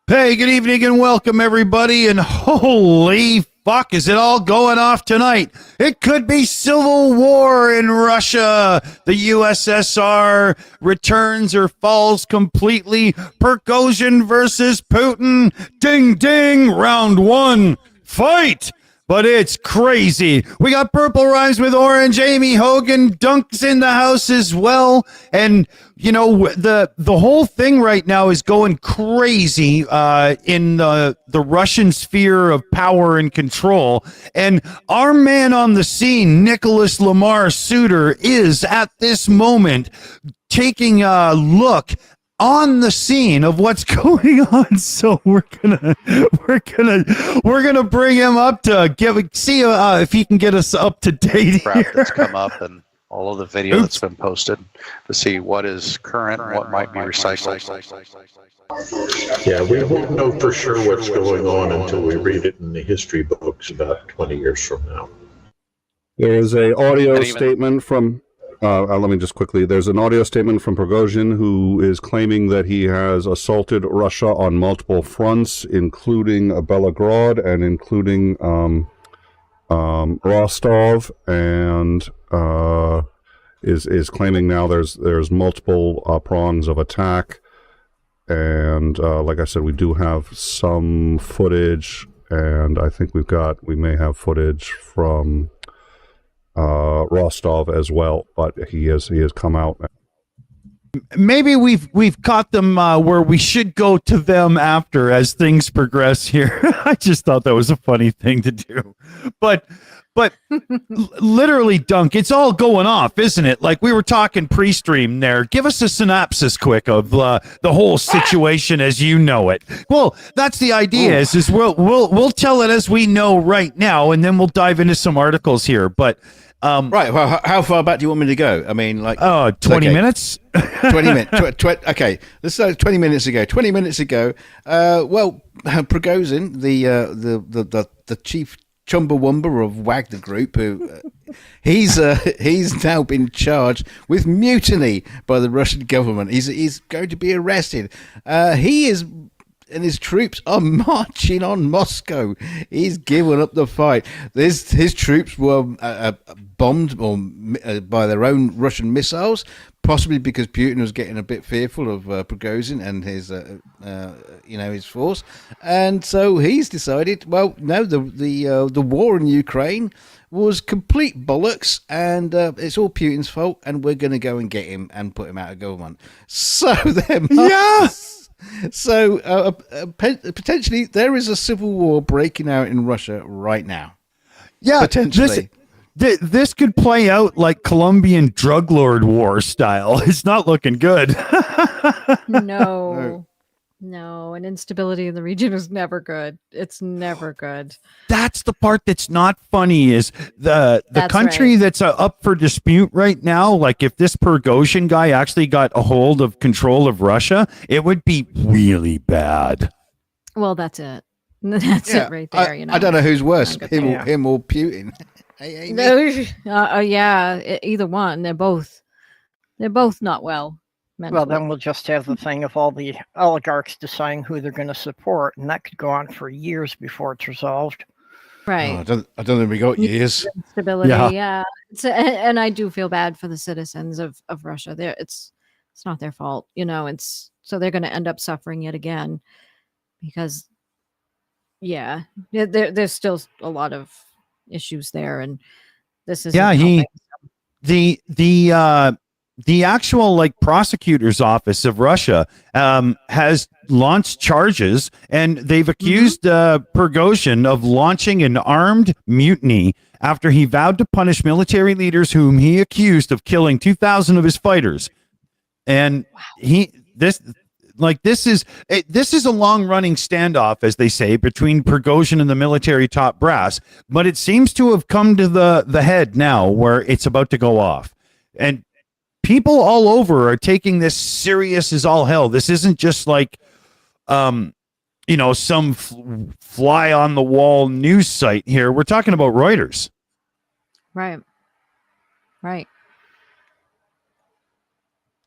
Hey, good evening and welcome everybody, and holy fuck, is it all going off tonight? It could be civil war in Russia. The USSR returns or falls completely. Prigozhin versus Putin. Ding ding, round one, fight! But it's crazy. We got Purple Rhymes with Orange, Amy Hogan, Dunk's in the house as well. And, you know, the whole thing right now is going crazy in the Russian sphere of power and control. And our man on the scene, Nicholas Lamar Suter, is at this moment taking a look on the scene of what's going on. So we're gonna bring him up to see if he can get us up to date crap here. that's come up and all of the video that's been posted to see what is current and what might be recycled. Yeah, we won't know for sure what's going on until we read it in the history books about 20 years from now. There is an audio statement from let me just quickly. There's an audio statement from Prigozhin, who is claiming that he has assaulted Russia on multiple fronts, including Belgorod and including Rostov, and is claiming now there's multiple prongs of attack. And like I said, we do have some footage, and I think we may have footage from Rostov as well, but he has come out. Maybe we've caught them where we should go to them after as things progress here. I just thought that was a funny thing to do, but literally, Dunk, it's all going off, isn't it? Like we were talking pre-stream there. Give us a synopsis quick of the whole situation as you know it. Well, that's the idea. Is we'll tell it as we know right now, and then we'll dive into some articles here. But right, well, how far back do you want me to go? I mean, like 20 minutes. 20 minutes. Okay, let's say 20 minutes ago. 20 minutes ago. Well, Prigozhin, the chief Chumbawamba of Wagner Group, who he's now been charged with mutiny by the Russian government. He's going to be arrested. He is. And his troops are marching on Moscow. He's given up the fight. His troops were bombed by their own Russian missiles, possibly because Putin was getting a bit fearful of Prigozhin and his, his force. And so he's decided, well, no, the war in Ukraine was complete bollocks, and it's all Putin's fault, and we're going to go and get him and put him out of government. So So potentially there is a civil war breaking out in Russia right now. Yeah, potentially. This could play out like Colombian drug lord war style. It's not looking good. No, and instability in the region is never good. It's never good. That's the part that's not funny is the country that's up for dispute right now. Like if this Prigozhin guy actually got a hold of control of Russia, it would be really bad. Well, that's it. That's it right there. I don't know who's worse, him or Putin. Either one. They're both not well. Mentally. Well, then we'll just have the thing of all the oligarchs deciding who they're going to support, and that could go on for years before it's resolved. Right. I don't think we got years. Stability, yeah. And I do feel bad for the citizens of Russia. It's not their fault, so they're going to end up suffering yet again because, there's still a lot of issues there, and this is the actual prosecutor's office of Russia has launched charges, and they've accused Prigozhin of launching an armed mutiny after he vowed to punish military leaders whom he accused of killing 2,000 of his fighters. And this is a long-running standoff, as they say, between Prigozhin and the military top brass, but it seems to have come to the head now where it's about to go off. And people all over are taking this serious as all hell. This isn't just like, some fly on the wall news site here. We're talking about Reuters. Right.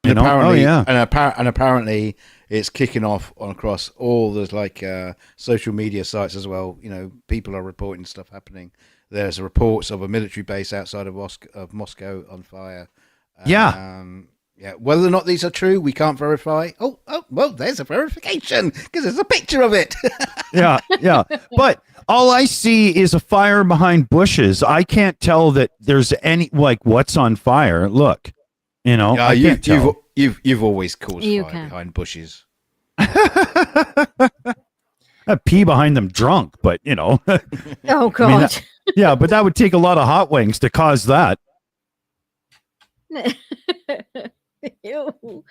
You know? Apparently, Oh, yeah. and apparently it's kicking off across all the social media sites as well. You know, people are reporting stuff happening. There's reports of a military base outside of Moscow on fire. Yeah. Yeah. Whether or not these are true, we can't verify. Oh, well, there's a verification because there's a picture of it. Yeah. But all I see is a fire behind bushes. I can't tell that there's any, like, what's on fire. Look, you know, I can't tell. You've always caused You fire can. behind bushes. I pee behind them drunk, but, you know. Oh God. Yeah, but that would take a lot of hot wings to cause that. Ew.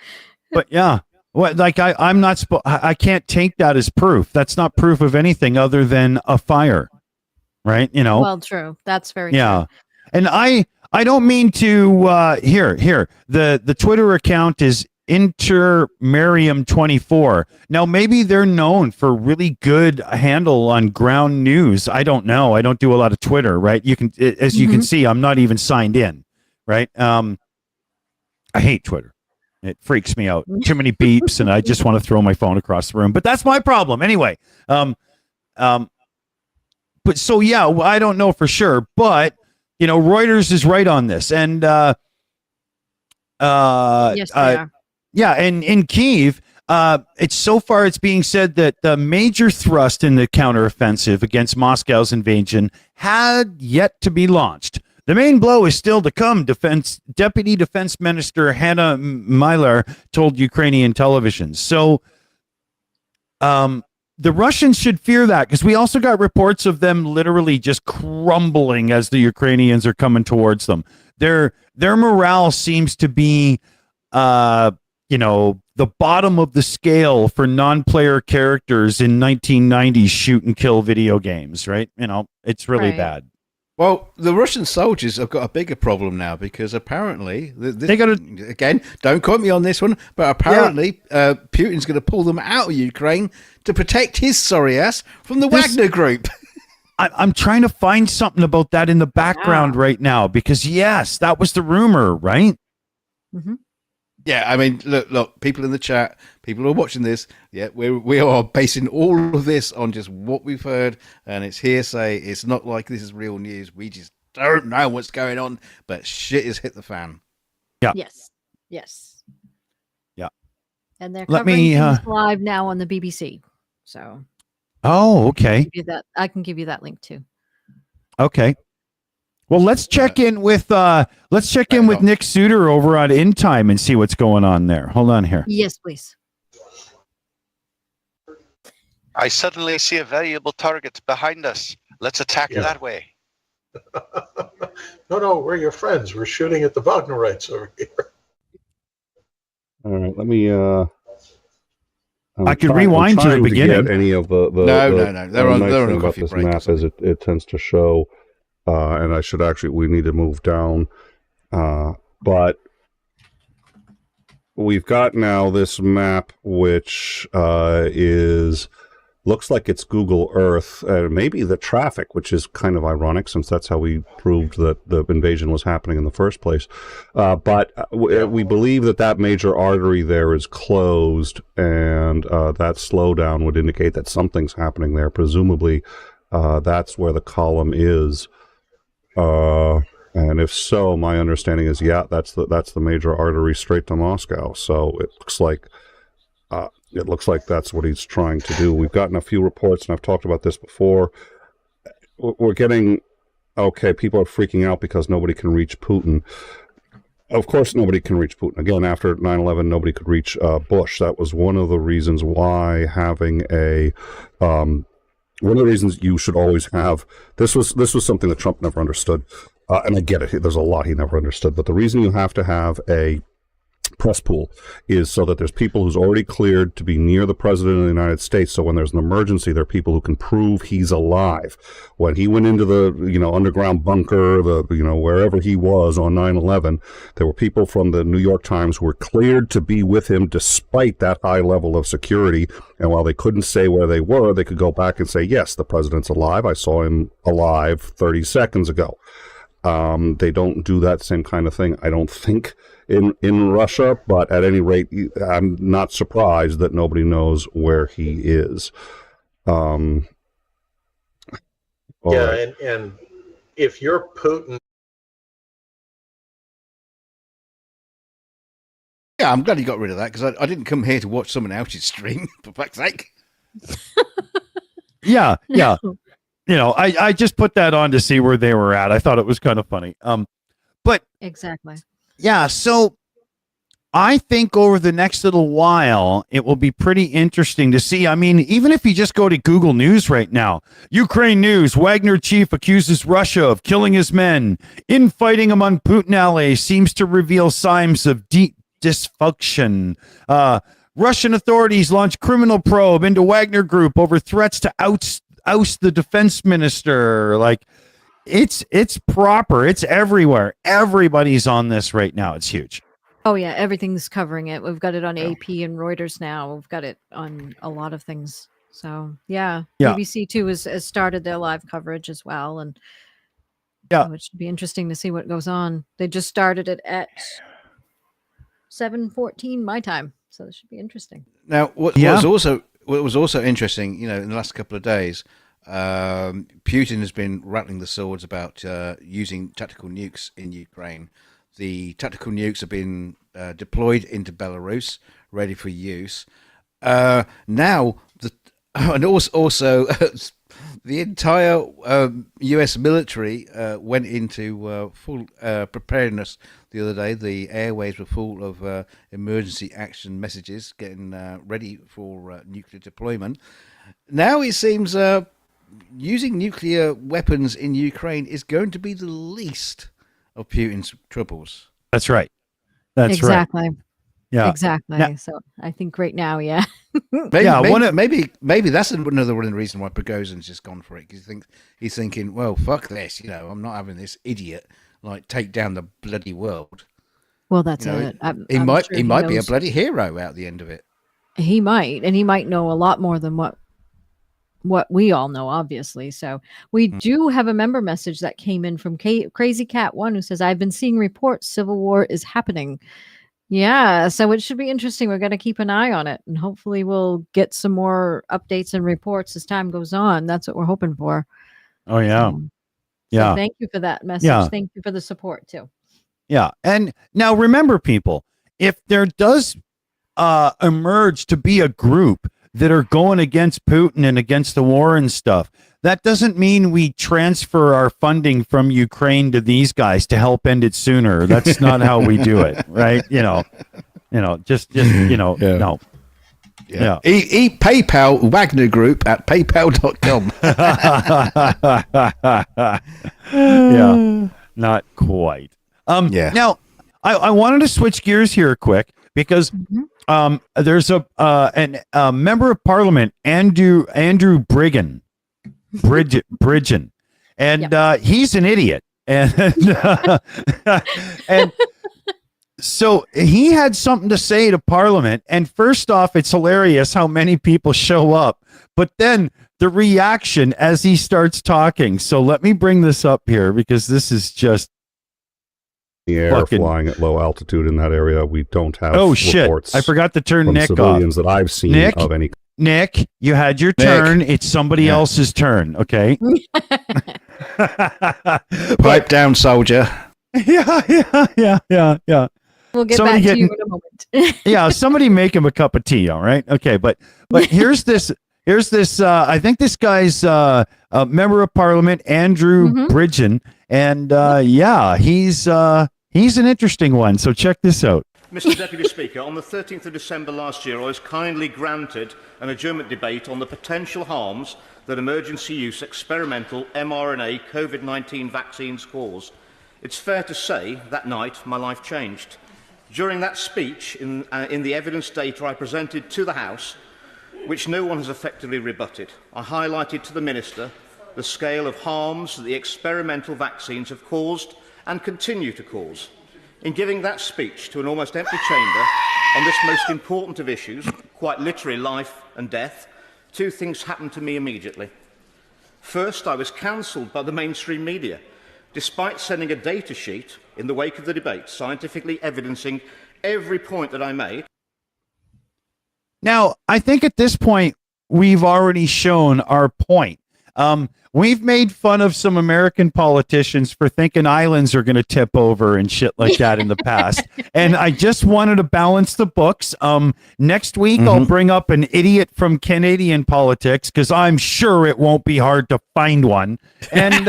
But yeah, what, like I'm not I can't take that as proof. That's not proof of anything other than a fire, right? You know. Well, true. That's very Yeah, true. and I don't mean to here the Twitter account is intermarium24. Now maybe they're known for really good handle on ground news. I don't know. I don't do a lot of Twitter, right? You can, as you can see, I'm not even signed in, right? I hate Twitter. It freaks me out. Too many beeps, and I just want to throw my phone across the room. But that's my problem anyway. But so yeah, I don't know for sure, but you know, Reuters is right on this, and Yes, they are. yeah, and in Kyiv, it's being said that the major thrust in the counteroffensive against Moscow's invasion had yet to be launched. The main blow is still to come, Deputy Defense Minister Hanna Maliar told Ukrainian television. So the Russians should fear that, because we also got reports of them literally just crumbling as the Ukrainians are coming towards them. Their morale seems to be you know, the bottom of the scale for non-player characters in 1990s shoot and kill video games, right? You know, it's really Right. bad. Well, the Russian soldiers have got a bigger problem now because apparently They gotta- again. Don't quote me on this one, but apparently Putin's going to pull them out of Ukraine to protect his sorry ass from the Wagner Group. I'm trying to find something about that in the background right now, because yes, that was the rumor, right? Mm-hmm. Yeah, I mean, look, people in the chat, people who are watching this, yeah, we are basing all of this on just what we've heard, and it's hearsay. It's not like this is real news. We just don't know what's going on, but shit has hit the fan. Yeah. Yes. Yeah. And they're Let covering me, things live now on the BBC. So Oh, okay. I can give you that link too. Okay. Well, let's check in with Nick Suter over on In Time and see what's going on there. Hold on here. Yes, please. I suddenly see a variable target behind us. Let's attack Yeah. that way. No, we're your friends. We're shooting at the Wagnerites over here. All right, let me. I could rewind to the get beginning. any of the No. They're on nice a thing about coffee this break or map is it tends to show, and I should actually, we need to move down, but we've got now this map which looks like it's Google Earth, maybe the traffic, which is kind of ironic since that's how we proved that the invasion was happening in the first place. But we believe that major artery there is closed, and that slowdown would indicate that something's happening there. Presumably, that's where the column is. And if so, my understanding is, yeah, that's the major artery straight to Moscow. So it looks like that's what he's trying to do. We've gotten a few reports, and I've talked about this before. We're getting, okay, people are freaking out because nobody can reach Putin. Of course nobody can reach Putin. Again, after 9/11, nobody could reach Bush. That was one of the reasons why having one of the reasons you should always have, this was something that Trump never understood. And I get it, there's a lot he never understood, but the reason you have to have a press pool is so that there's people who's already cleared to be near the president of the United States. So when there's an emergency, there are people who can prove he's alive. When he went into the, underground bunker, wherever he was on 9/11, there were people from the New York Times who were cleared to be with him despite that high level of security. And while they couldn't say where they were, they could go back and say, yes, the president's alive. I saw him alive 30 seconds ago. They don't do that same kind of thing, I don't think, in Russia. But at any rate, I'm not surprised that nobody knows where he is. All right. and if you're Putin. Yeah, I'm glad you got rid of that because I didn't come here to watch someone else's stream, for fuck's sake. Yeah. I just put that on to see where they were at. I thought it was kind of funny. But Exactly. yeah, so I think over the next little while, it will be pretty interesting to see. I mean, even if you just go to Google News right now, Ukraine news, Wagner chief accuses Russia of killing his men. Infighting among Putin allies seems to reveal signs of deep dysfunction. Russian authorities launch criminal probe into Wagner Group over threats to oust the defense minister. Like, it's proper. It's everywhere. Everybody's on this right now. It's huge. Oh yeah, everything's covering it. We've got it on AP and Reuters now. We've got it on a lot of things. So yeah. BBC too has started their live coverage as well, and so it should be interesting to see what goes on. They just started it at 7:14 my time, so this should be interesting. Now, what was also interesting, in the last couple of days, Putin has been rattling the swords about using tactical nukes in Ukraine. The tactical nukes have been deployed into Belarus, ready for use. Now, and also the entire U.S. military went into full preparedness the other day. The airways were full of emergency action messages, getting ready for nuclear deployment. Now it seems using nuclear weapons in Ukraine is going to be the least of Putin's troubles. That's right. That's exactly. right. Yeah. Exactly. Now, so I think right now, yeah. Maybe that's another one of the reasons why Prigozhin's just gone for it, because he's thinking, well, fuck this, I'm not having this idiot take down the bloody world. Well, that's it. He might be a bloody hero out the end of it. He might, and he might know a lot more than what we all know, obviously. So we do have a member message that came in from Crazy Cat 1 who says, I've been seeing reports civil war is happening. Yeah, so it should be interesting. We're going to keep an eye on it, and hopefully we'll get some more updates and reports as time goes on. That's what we're hoping for. Oh, yeah. So thank you for that message. Yeah. Thank you for the support, too. Yeah. And now remember, people, if there does emerge to be a group that are going against Putin and against the war and stuff, that doesn't mean we transfer our funding from Ukraine to these guys to help end it sooner. That's not how we do it, right? No. Yeah. PayPal Wagner Group at paypal.com. Yeah, not quite. Now, I wanted to switch gears here quick because there's a member of Parliament, Andrew Bridgen, and he's an idiot, and so he had something to say to Parliament. And first off, it's hilarious how many people show up, but then the reaction as he starts talking. So let me bring this up here because this is just the air flying at low altitude in that area. We don't have reports. I forgot to turn from Nick civilians off. That I've seen of any. Nick, you had your turn. It's somebody else's turn. Okay. Pipe down, soldier. Yeah. We'll get back to you in a moment. Yeah, somebody make him a cup of tea. All right. Okay, but here's this. I think this guy's a member of Parliament, Andrew Bridgen, and he's an interesting one. So check this out. Mr. Deputy Speaker, on the 13th of December last year, I was kindly granted an adjournment debate on the potential harms that emergency use experimental mRNA COVID-19 vaccines cause. It's fair to say that night my life changed. During that speech, in the evidence data I presented to the House, which no one has effectively rebutted, I highlighted to the Minister the scale of harms that the experimental vaccines have caused and continue to cause. In giving that speech to an almost empty chamber on this most important of issues, quite literally life and death, two things happened to me immediately. First, I was cancelled by the mainstream media. despite sending a data sheet in the wake of the debate, scientifically evidencing every point that I made. Now, I think at this point, we've already shown our point. We've made fun of some American politicians for thinking islands are going to tip over and shit like that in the past. And I just wanted to balance the books. Next week, I'll bring up an idiot from Canadian politics because I'm sure it won't be hard to find one. And,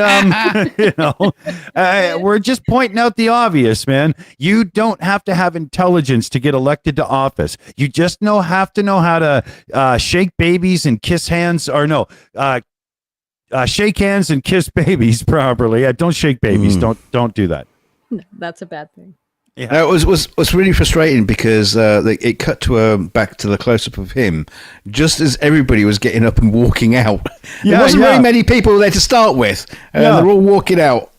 we're just pointing out the obvious, man. You don't have to have intelligence to get elected to office. You just have to know how to shake babies and kiss hands, or no, shake hands and kiss babies properly. Don't shake babies. Don't do that. No, that's a bad thing. Yeah. It was really frustrating because it cut to back to the close up of him just as everybody was getting up and walking out. There wasn't very many people there to start with, and they're all walking out.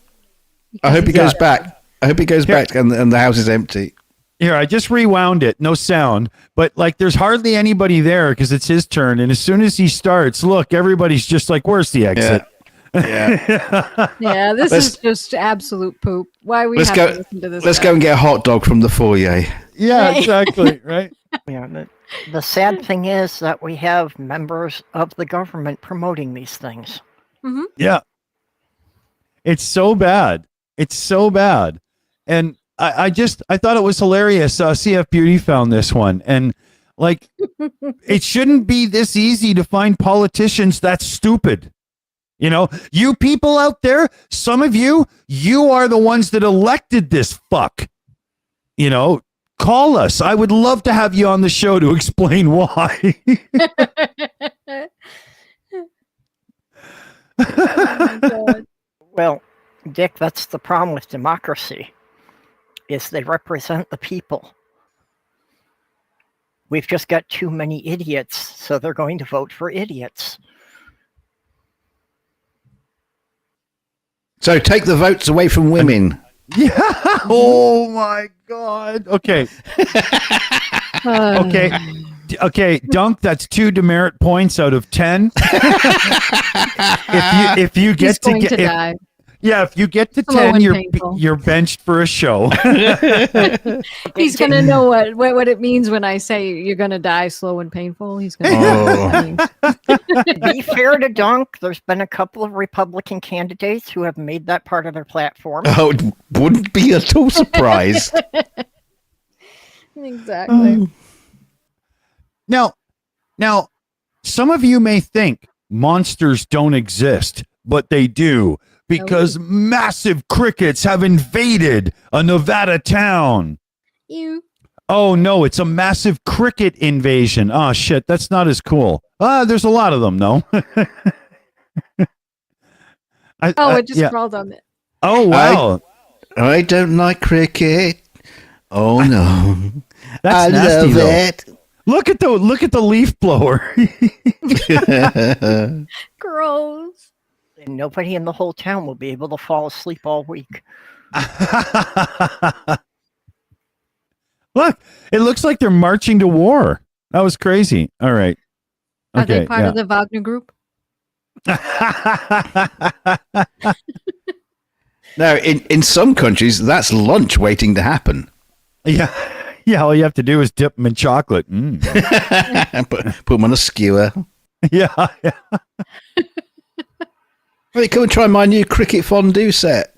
I hope he goes back. I hope he goes back and the house is empty. Here, I just rewound it. No sound, but like there's hardly anybody there because it's his turn. And as soon as he starts, look, everybody's just like, "Where's the exit?" Yeah, this is just absolute poop. Why we have to listen to this? Let's guy? go and get a hot dog from the foyer. Yeah, exactly. Right. Yeah, the sad thing is that we have members of the government promoting these things. Mm-hmm. Yeah. It's so bad. It's so bad. And I thought it was hilarious. CF Beauty found this one. And like, it shouldn't be this easy to find politicians that's stupid. You know, you people out there, some of you are the ones that elected this fuck. You know, call us. I would love to have you on the show to explain why. Oh, God. Well, Dick, that's the problem with democracy, is they represent the people. We've just got too many idiots, so they're going to vote for idiots. So take the votes away from women. Yeah. Oh my God. Okay. Okay. Dunk. That's 2 demerit points out of 10. if you get to die. Yeah, if you get to Slow 10, and you're benched for a show. He's gonna know what it means when I say you're gonna die slow and painful. He's gonna know what that means. Be fair to Dunk, there's been a couple of Republican candidates who have made that part of their platform. Oh, it wouldn't be at all surprised. Exactly. Now, some of you may think monsters don't exist, but they do. Because massive crickets have invaded a Nevada town. You. Oh, no, it's a massive cricket invasion. Oh, shit, that's not as cool. There's a lot of them, though. It just crawled on it. Oh, wow. I don't like cricket. Oh, no. That's nasty, love though. it. Look at the leaf blower. Gross. And nobody in the whole town will be able to fall asleep all week. Look, it looks like they're marching to war. That was crazy. All right. Are they part of the Wagner group? Now, in some countries, that's lunch waiting to happen. Yeah. Yeah, all you have to do is dip them in chocolate. Put them on a skewer. Yeah. Hey, come and try my new cricket fondue set.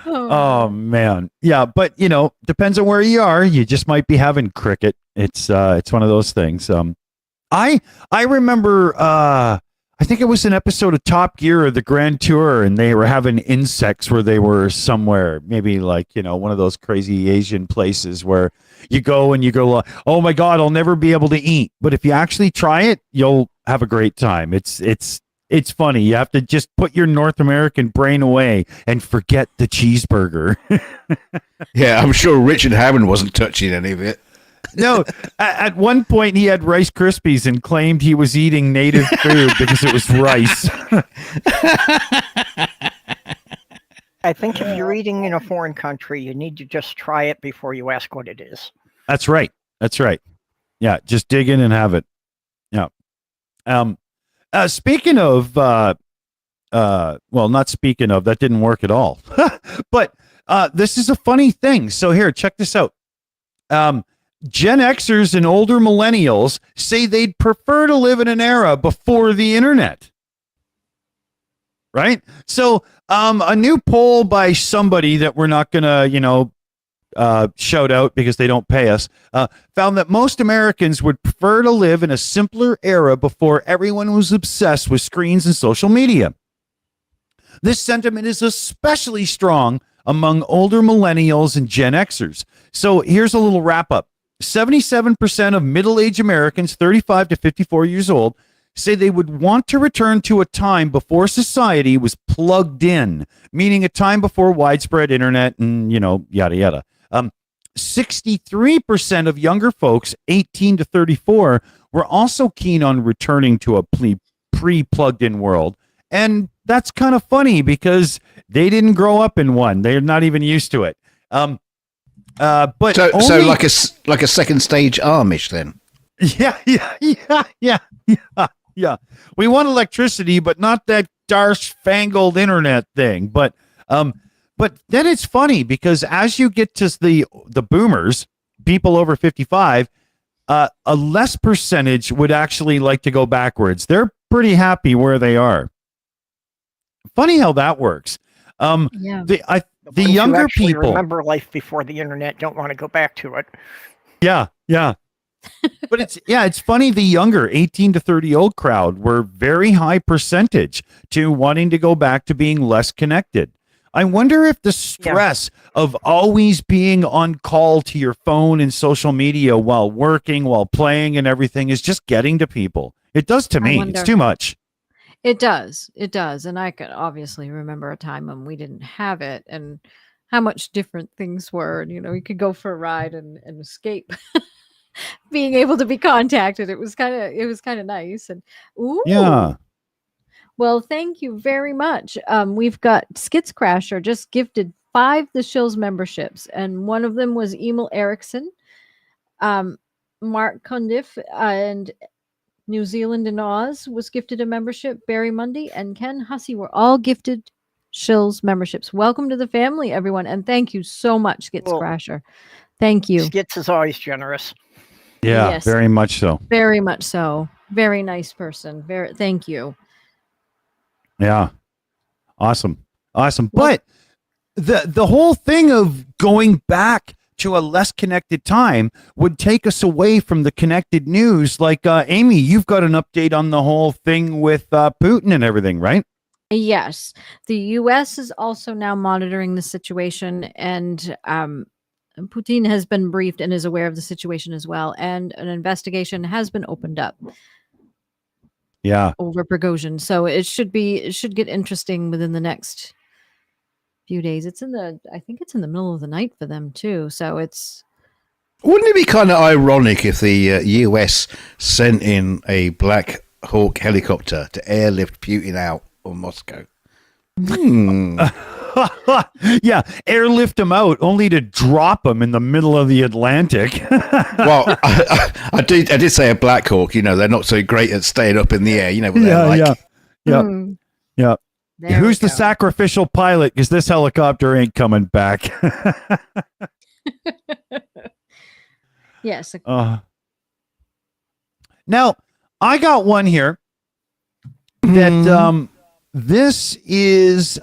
Oh man, yeah, but depends on where you are. You just might be having cricket. It's one of those things. I remember. I think it was an episode of Top Gear or the Grand Tour, and they were having insects where they were somewhere, maybe like, one of those crazy Asian places where you go and you go, oh my God, I'll never be able to eat. But if you actually try it, you'll have a great time. It's funny. You have to just put your North American brain away and forget the cheeseburger. Yeah, I'm sure Richard Hammond wasn't touching any of it. No, at one point he had Rice Krispies and claimed he was eating native food because it was rice. I think if you're eating in a foreign country, you need to just try it before you ask what it is. That's right. Yeah, just dig in and have it. Yeah. Speaking of, well, not speaking of, that didn't work at all. But this is a funny thing. So here, check this out. Gen Xers and older millennials say they'd prefer to live in an era before the internet. Right? So a new poll by somebody that we're not going to, shout out because they don't pay us, found that most Americans would prefer to live in a simpler era before everyone was obsessed with screens and social media. This sentiment is especially strong among older millennials and Gen Xers. So here's a little wrap up. 77% of middle-aged Americans, 35 to 54 years old, say they would want to return to a time before society was plugged in, meaning a time before widespread internet and, yada, yada. 63% of younger folks, 18 to 34, were also keen on returning to a pre-plugged in world. And that's kind of funny because they didn't grow up in one. They're not even used to it. But so like a second stage Amish then. Yeah. We want electricity, but not that dark-fangled internet thing. But then it's funny because as you get to the boomers, people over 55, a less percentage would actually like to go backwards. They're pretty happy where they are. Funny how that works. The younger people remember life before the internet, don't want to go back to it. Yeah. But it's funny. The younger 18 to 30 old crowd were very high percentage to wanting to go back to being less connected. I wonder if the stress of always being on call to your phone and social media while working, while playing and everything is just getting to people. It does to me. It's too much. It does. And I could obviously remember a time when we didn't have it and how much different things were. And, you could go for a ride and escape being able to be contacted. It was kind of nice. And yeah. Well, thank you very much. We've got Skits Crasher just gifted 5 the Shills memberships, and one of them was Emil Eriksson, Mark Cundiff, and New Zealand and Oz was gifted a membership. Barry Mundy and Ken Hussey were all gifted Shills memberships. Welcome to the family, everyone, and thank you so much, Skits Crasher. Thank you. Skits is always generous. Yeah, yes, very much so. Very much so. Very nice person. Thank you. Yeah. Awesome. But the whole thing of going back to a less connected time would take us away from the connected news. Like, Amy, you've got an update on the whole thing with Putin and everything, right? Yes. The U.S. is also now monitoring the situation, and Putin has been briefed and is aware of the situation as well. And an investigation has been opened up. Yeah. Over Prigozhin. So it should get interesting within the next few days. I think it's in the middle of the night for them too. So wouldn't it be kind of ironic if the US sent in a Black Hawk helicopter to airlift Putin out of Moscow? Yeah, airlift him out only to drop him in the middle of the Atlantic. Well, I did say a Black Hawk. They're not so great at staying up in the air. What they're like. Yeah. Who's the sacrificial pilot? Because this helicopter ain't coming back. Yes. Now, I got one here that this is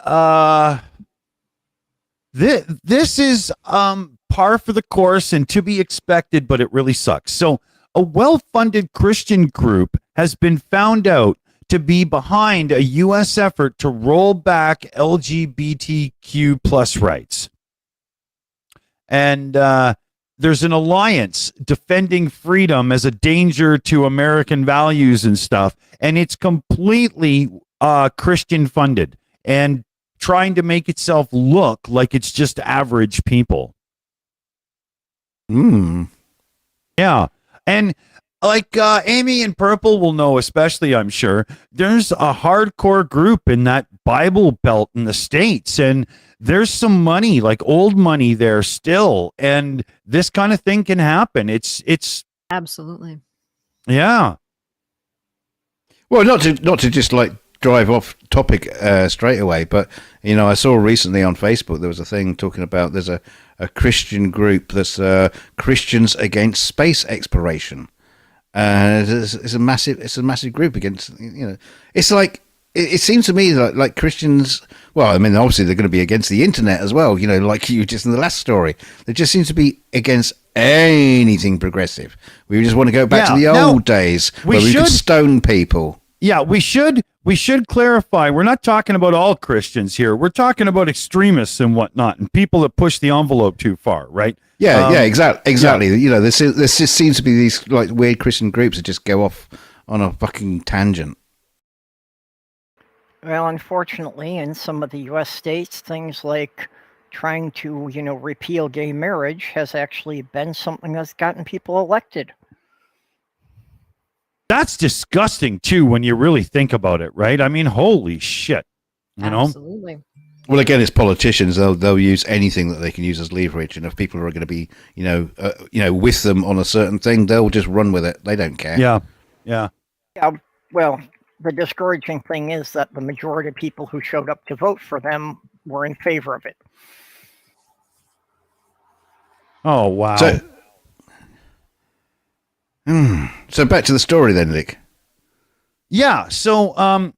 this is par for the course and to be expected, but it really sucks. So a well-funded Christian group has been found out to be behind a U.S. effort to roll back LGBTQ plus rights. And there's an alliance defending freedom as a danger to American values and stuff. And it's completely Christian funded and trying to make itself look like it's just average people. Yeah. And like Amy in Purple will know, especially, I'm sure, there's a hardcore group in that Bible Belt in the States, and there's some money, like old money there still, and this kind of thing can happen. It's absolutely. Yeah. Well, not to just like drive off topic straight away, but I saw recently on Facebook there was a thing talking about there's a Christian group that's Christians Against Space Exploration. It's a massive group against It's like it seems to me like Christians. Well, I mean, obviously they're going to be against the internet as well. Like you just in the last story, they just seems to be against anything progressive. We just want to go back to the old days where we could stone people. Yeah, we should clarify. We're not talking about all Christians here. We're talking about extremists and whatnot, and people that push the envelope too far, right? Yeah, exactly. Yeah. This just seems to be these like weird Christian groups that just go off on a fucking tangent. Well, unfortunately, in some of the U.S. states, things like trying to, repeal gay marriage has actually been something that's gotten people elected. That's disgusting too when you really think about it, right? I mean, holy shit. Absolutely. Well, again, it's politicians. They'll use anything that they can use as leverage, and if people are going to be, with them on a certain thing, they'll just run with it. They don't care. Yeah. Yeah. Well, the discouraging thing is that the majority of people who showed up to vote for them were in favor of it. Oh wow. So back to the story then, Nick. Yeah. So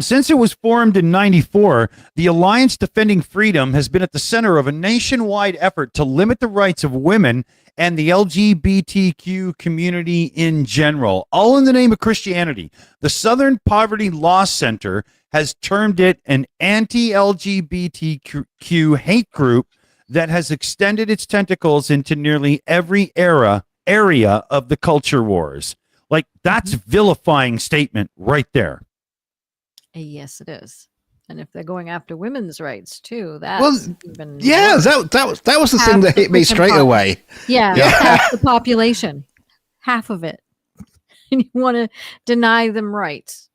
since it was formed in 94, the Alliance Defending Freedom has been at the center of a nationwide effort to limit the rights of women and the LGBTQ community in general, all in the name of Christianity. The Southern Poverty Law Center has termed it an anti-LGBTQ hate group that has extended its tentacles into nearly every area of the culture wars. Like, that's vilifying statement right there. Yes, it is. And if they're going after women's rights too, that was the thing that hit me straight away. Yeah, half the population, half of it, and you want to deny them rights.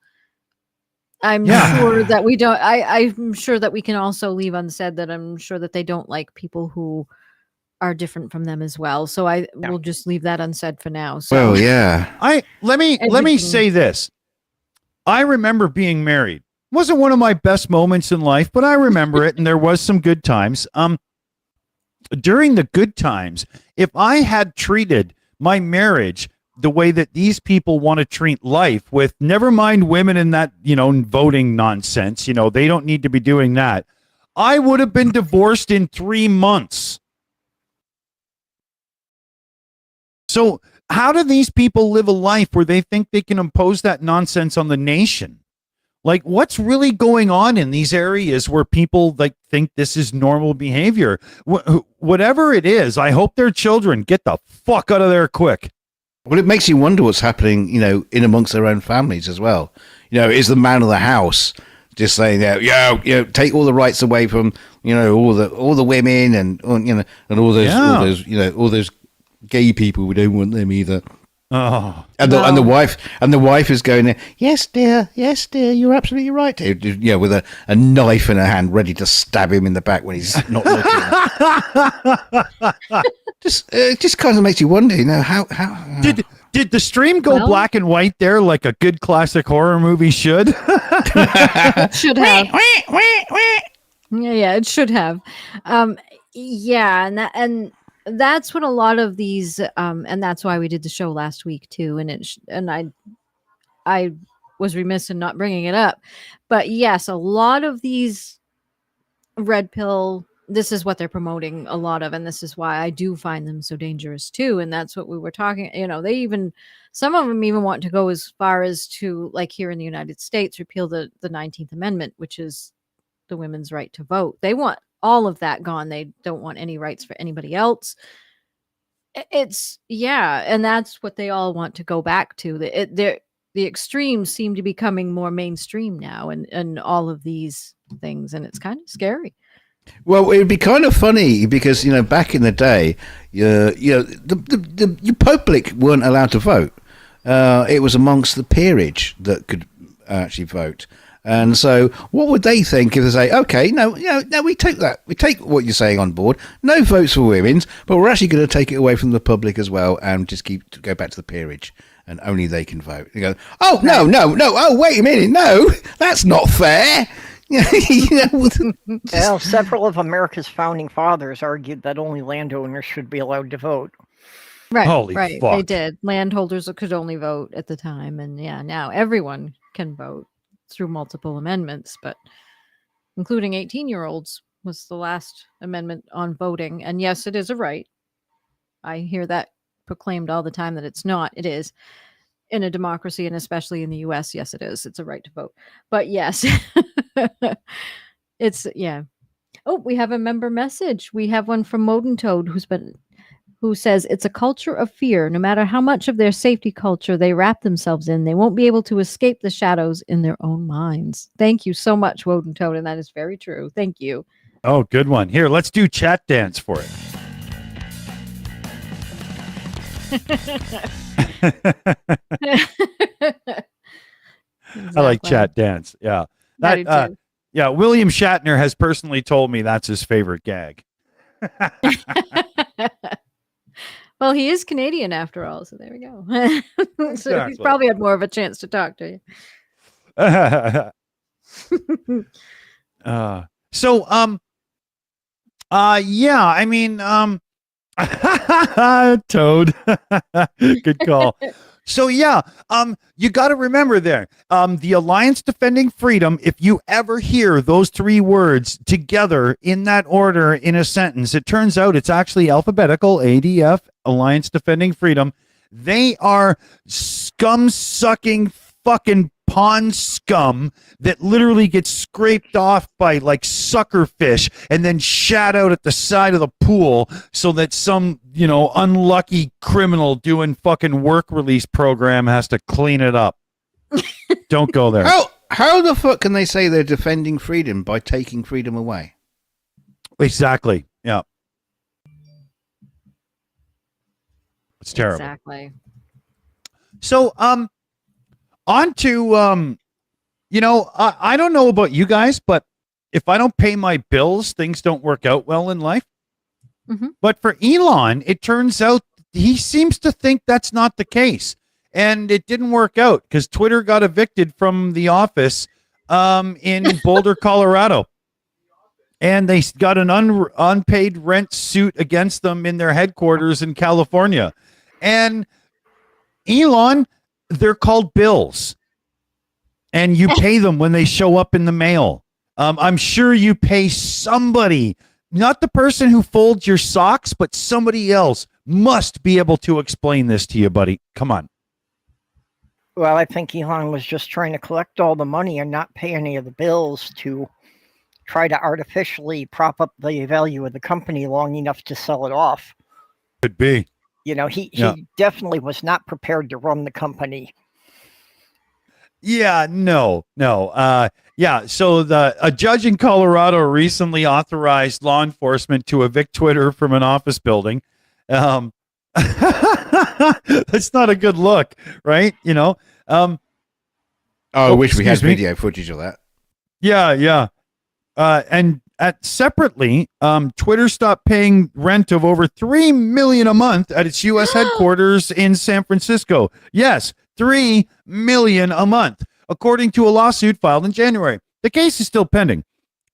I'm sure that we don't. I'm sure that we can also leave unsaid that I'm sure that they don't like people who are different from them as well. So we'll just leave that unsaid for now. So let me say this. I remember being married. Wasn't one of my best moments in life, but I remember it, and there was some good times. During the good times, if I had treated my marriage the way that these people want to treat life, with never mind women in that, voting nonsense, they don't need to be doing that, I would have been divorced in 3 months. So how do these people live a life where they think they can impose that nonsense on the nation? Like, what's really going on in these areas where people think this is normal behavior? Whatever it is, I hope their children get the fuck out of there quick. Well, it makes you wonder what's happening, in amongst their own families as well. Is the man of the house just saying that, take all the rights away from, all the women and all those gay people? We don't want them either. Oh, and the wife is going there. Yes, dear. You're absolutely right. With a knife in her hand, ready to stab him in the back when he's not looking. Just kind of makes you wonder. How did the stream go black and white there, like a good classic horror movie should? It should have. Yeah, it should have. And that's what a lot of these, and that's why we did the show last week too. And I was remiss in not bringing it up, but yes, a lot of these red pill, this is what they're promoting a lot of, and this is why I do find them so dangerous too. And that's what we were talking. Some of them even want to go as far as to, like here in the United States, repeal the 19th Amendment, which is the women's right to vote. They want all of that gone. They don't want any rights for anybody else. And that's what they all want to go back to. The extremes seem to be becoming more mainstream now, and all of these things, and it's kind of scary. Well, it would be kind of funny because back in the day, the public weren't allowed to vote. It was amongst the peerage that could actually vote. And so what would they think if they say, okay, no, we take that. We take what you're saying on board. No votes for women's, but we're actually going to take it away from the public as well and just go back to the peerage. and only they can vote. You go, oh no, oh wait a minute, no, that's not fair. Well, several of America's founding fathers argued that only landowners should be allowed to vote. Right, Holy right. fuck. They did. Landholders could only vote at the time, and yeah, now everyone can vote through multiple amendments, but including 18-year-olds was the last amendment on voting. And yes, it is a right. I hear that proclaimed all the time that it's not. It is. In a democracy, and especially in the US, yes, it is. It's a right to vote. But yes, it's, yeah. Oh, we have a member message. We have one from Modin Toad who says it's a culture of fear. No matter how much of their safety culture they wrap themselves in, they won't be able to escape the shadows in their own minds. Thank you so much, Woden Toad, and that is very true. Thank you. Oh, good one. Here, let's do chat dance for it. I like chat dance. Yeah. I do too. Yeah, William Shatner has personally told me that's his favorite gag. Well, he is Canadian after all, so there we go. So he's Exactly. probably had more of a chance to talk to you. Yeah, I mean, Toad. Good call. So yeah, you got to remember there, the Alliance Defending Freedom, if you ever hear those three words together in that order in a sentence, it turns out it's actually alphabetical, ADF, Alliance Defending Freedom. They are scum-sucking fucking pond scum that literally gets scraped off by like sucker fish and then shat out at the side of the pool so that some, unlucky criminal doing fucking work release program has to clean it up. Don't go there. How the fuck can they say they're defending freedom by taking freedom away? Exactly. Yeah. It's terrible. Exactly. So, on to, I don't know about you guys, but if I don't pay my bills, things don't work out well in life. Mm-hmm. But for Elon, it turns out he seems to think that's not the case. And it didn't work out because Twitter got evicted from the office in Boulder, Colorado. And they got an unpaid rent suit against them in their headquarters in California. And Elon, they're called bills. And you pay them when they show up in the mail. I'm sure you pay somebody, not the person who folds your socks, but somebody else must be able to explain this to you, buddy. Come on. Well, I think Elon was just trying to collect all the money and not pay any of the bills to try to artificially prop up the value of the company long enough to sell it off. Could be. He definitely was not prepared to run the company. Yeah, no. So a judge in Colorado recently authorized law enforcement to evict Twitter from an office building. That's not a good look, right? I wish we had excuse me. video footage of that. Yeah. And separately, Twitter stopped paying rent of over $3 million a month at its U.S. headquarters in San Francisco. Yes, $3 million a month, according to a lawsuit filed in January. The case is still pending.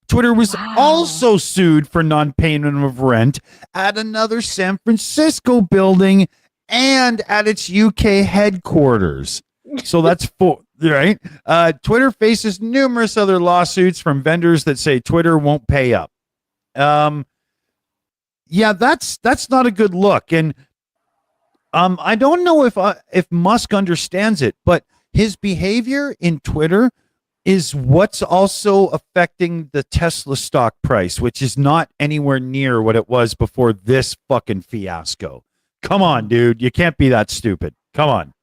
Twitter was also sued for non-payment of rent at another San Francisco building and at its UK headquarters. So that's four, right? Twitter faces numerous other lawsuits from vendors that say Twitter won't pay up. Yeah, that's not a good look. And I don't know if Musk understands it, but his behavior in Twitter is what's also affecting the Tesla stock price, which is not anywhere near what it was before this fucking fiasco. Come on, dude. You can't be that stupid. Come on.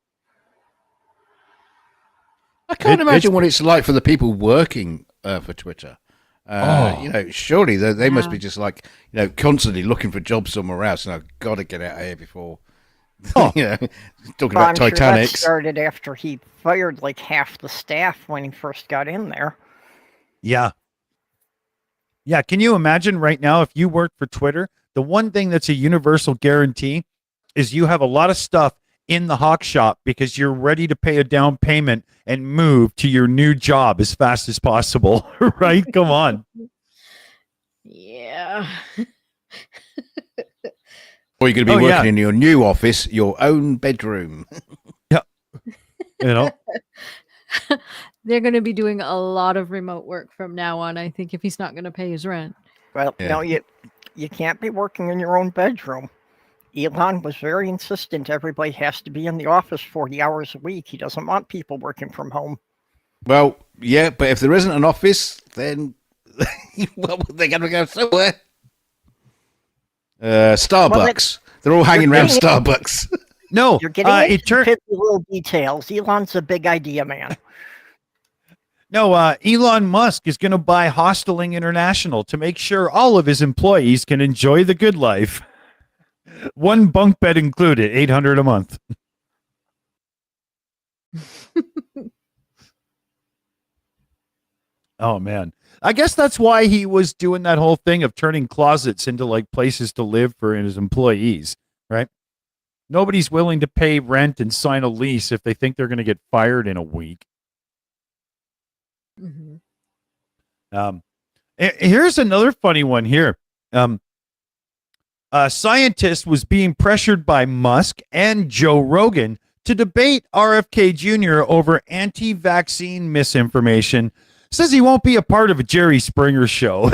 I can't imagine what it's like for the people working for Twitter. Surely they must be just like, constantly looking for jobs somewhere else. And I've got to get out of here before, talking about I'm Titanic. Sure that started after he fired like half the staff when he first got in there. Yeah. Yeah. Can you imagine right now if you worked for Twitter, the one thing that's a universal guarantee is you have a lot of stuff in the hawk shop because you're ready to pay a down payment and move to your new job as fast as possible, right? Come on. Yeah. Or you're going to be Oh, working yeah. in your new office, your own bedroom. You know, They're going to be doing a lot of remote work from now on, I think, if he's not going to pay his rent. Well, Yeah. no, you can't be working in your own bedroom. Elon was very insistent everybody has to be in the office 40 hours a week. He doesn't want people working from home. Well, yeah, but if there isn't an office, then well, they're going to go somewhere. Starbucks. They're all hanging around Starbucks. no, You're getting into it turned. fifty little details. Elon's a big idea man. No, Elon Musk is going to buy Hosteling International to make sure all of his employees can enjoy the good life. One bunk bed included, $800 a month. Oh man, I guess that's why he was doing that whole thing of turning closets into like places to live for his employees, right? Nobody's willing to pay rent and sign a lease if they think they're going to get fired in a week. Mm-hmm. Here's another funny one here. A scientist was being pressured by Musk and Joe Rogan to debate RFK Jr. over anti-vaccine misinformation. Says he won't be a part of a Jerry Springer show.